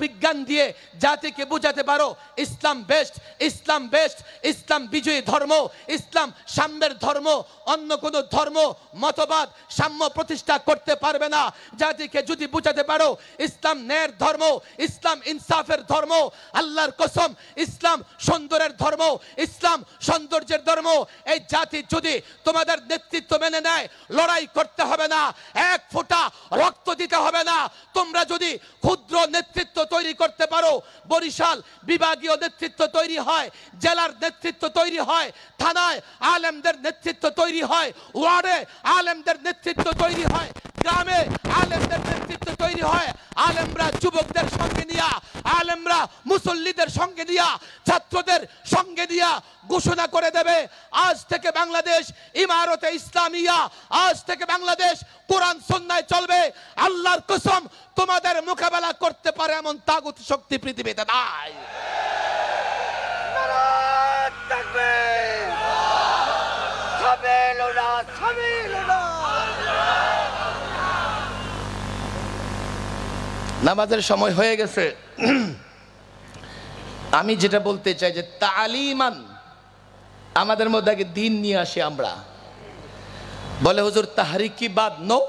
বিজ্ঞান দিয়ে জাতিকে বুঝাতে পারো ইসলাম বেস্ট, ইসলাম বেস্ট, ইসলাম বিজয়ী ধর্ম, ইসলাম সাম্যের ধর্ম, অন্য কোনো ধর্ম মতবাদ সাম্য প্রতিষ্ঠা করতে পারবে না। জাতিকে যদি বুঝাতে পারো ইসলাম ন্যায়ের ধর্ম, ইসলাম ইনসাফের ধর্ম, আল্লাহর কসম ইসলাম সুন্দরের ধর্ম, ইসলাম সৌন্দর্যের ধর্ম, এই জাতি যদি তোমাদের নেতৃত্ব মেনে নেয়, লড়াই করতে হবে না, এক ফোঁটা রক্ত দিতে হবে না। তোমরা যদি ক্ষুদ্র নেতৃত্ব তৈরি করতে পারো, বরিশাল বিভাগীয় নেতৃত্ব তৈরি হয়, জেলার নেতৃত্ব তৈরি হয়, থানায় আলেমদের নেতৃত্ব তৈরি হয়, ওয়ার্ডে আলেমদের নেতৃত্ব তৈরি হয়, গ্রামে আলেমদের নেতৃত্ব তৈরি হয়। আলেমরা যুবকদের সঙ্গে নিয়া, আলেমরা মুসল্লিদের সঙ্গে নিয়া, ছাত্রদের সঙ্গে নিয়া ঘোষণা করে দেবে আজ থেকে বাংলাদেশ ইমারতে ইসলামিয়া, আজ থেকে বাংলাদেশ কোরআন সুন্নাহয় চলবে। আল্লাহর কসম তোমাদের মোকাবেলা করতে পারে এমন তাগুত শক্তি পৃথিবীতে নাই। নারায়ে তাকবীর, সাবিলুল্লাহ, সাবিলুল্লাহ। নামাজের সময় হয়ে গেছে। আমি যেটা বলতে চাই যে তালিমান আমাদের মধ্যে আগে দিন নিয়ে আসি। আমরা বলে হুজুর তাহরিক কি বাদ, নো,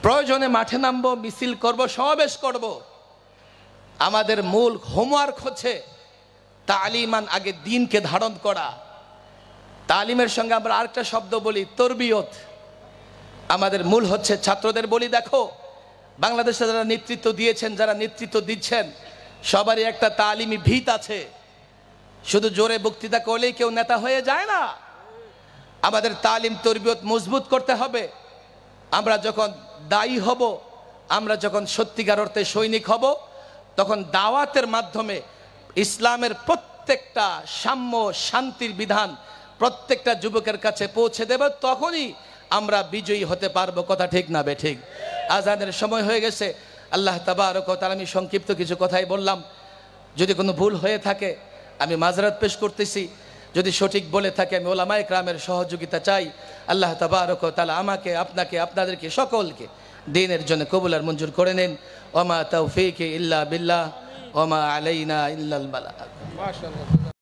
প্রয়োজনে মাঠে নামবো, মিছিল করব, সমাবেশ করব। আমাদের মূল হোমওয়ার্ক হচ্ছে তালিমান, আগে দিনকে ধারণ করা। তালিমের সঙ্গে আমরা আরেকটা শব্দ বলি তরবিয়ত। আমাদের মূল হচ্ছে ছাত্রদের বলি, দেখো বাংলাদেশে যারা নেতৃত্ব দিয়েছেন, যারা নেতৃত্ব দিচ্ছেন, সবারই একটা তালিমি ভিত আছে। শুধু জোরে বক্তৃতা করলেই কেউ নেতা হয়ে যায় না। আমাদের তালিম তরবিয়ত মজবুত করতে হবে। আমরা যখন দায়ী হব, আমরা যখন সত্যিকার অর্থে সৈনিক হব, তখন দাওয়াতের মাধ্যমে ইসলামের প্রত্যেকটা সাম্য শান্তির বিধান প্রত্যেকটা যুবকের কাছে পৌঁছে দেব, তখনই আমরা বিজয়ী হতে পারবো। কথা ঠিক না বে ঠিক? আজানের সময় হয়ে গেছে। আল্লাহ তাবারক ওয়া তাআলা, আমি সংক্ষিপ্ত কিছু কথাই বললাম, যদি কোনো ভুল হয়ে থাকে আমি মাযরাত পেশ করতেছি, যদি সঠিক বলে থাকে আমি উলামায়ে কেরামের সহযোগিতা চাই। আল্লাহ তাবারক ওয়া তাআলা আমাকে, আপনাকে, আপনাদেরকে সকলকে দ্বীনের জন্য কবুল আর মঞ্জুর করে নেন। ওয়া মা তাওফীকি ইল্লা বিল্লাহ ওয়া মা আলাইনা ইল্লাল বালাগ। মাশাআল্লাহ।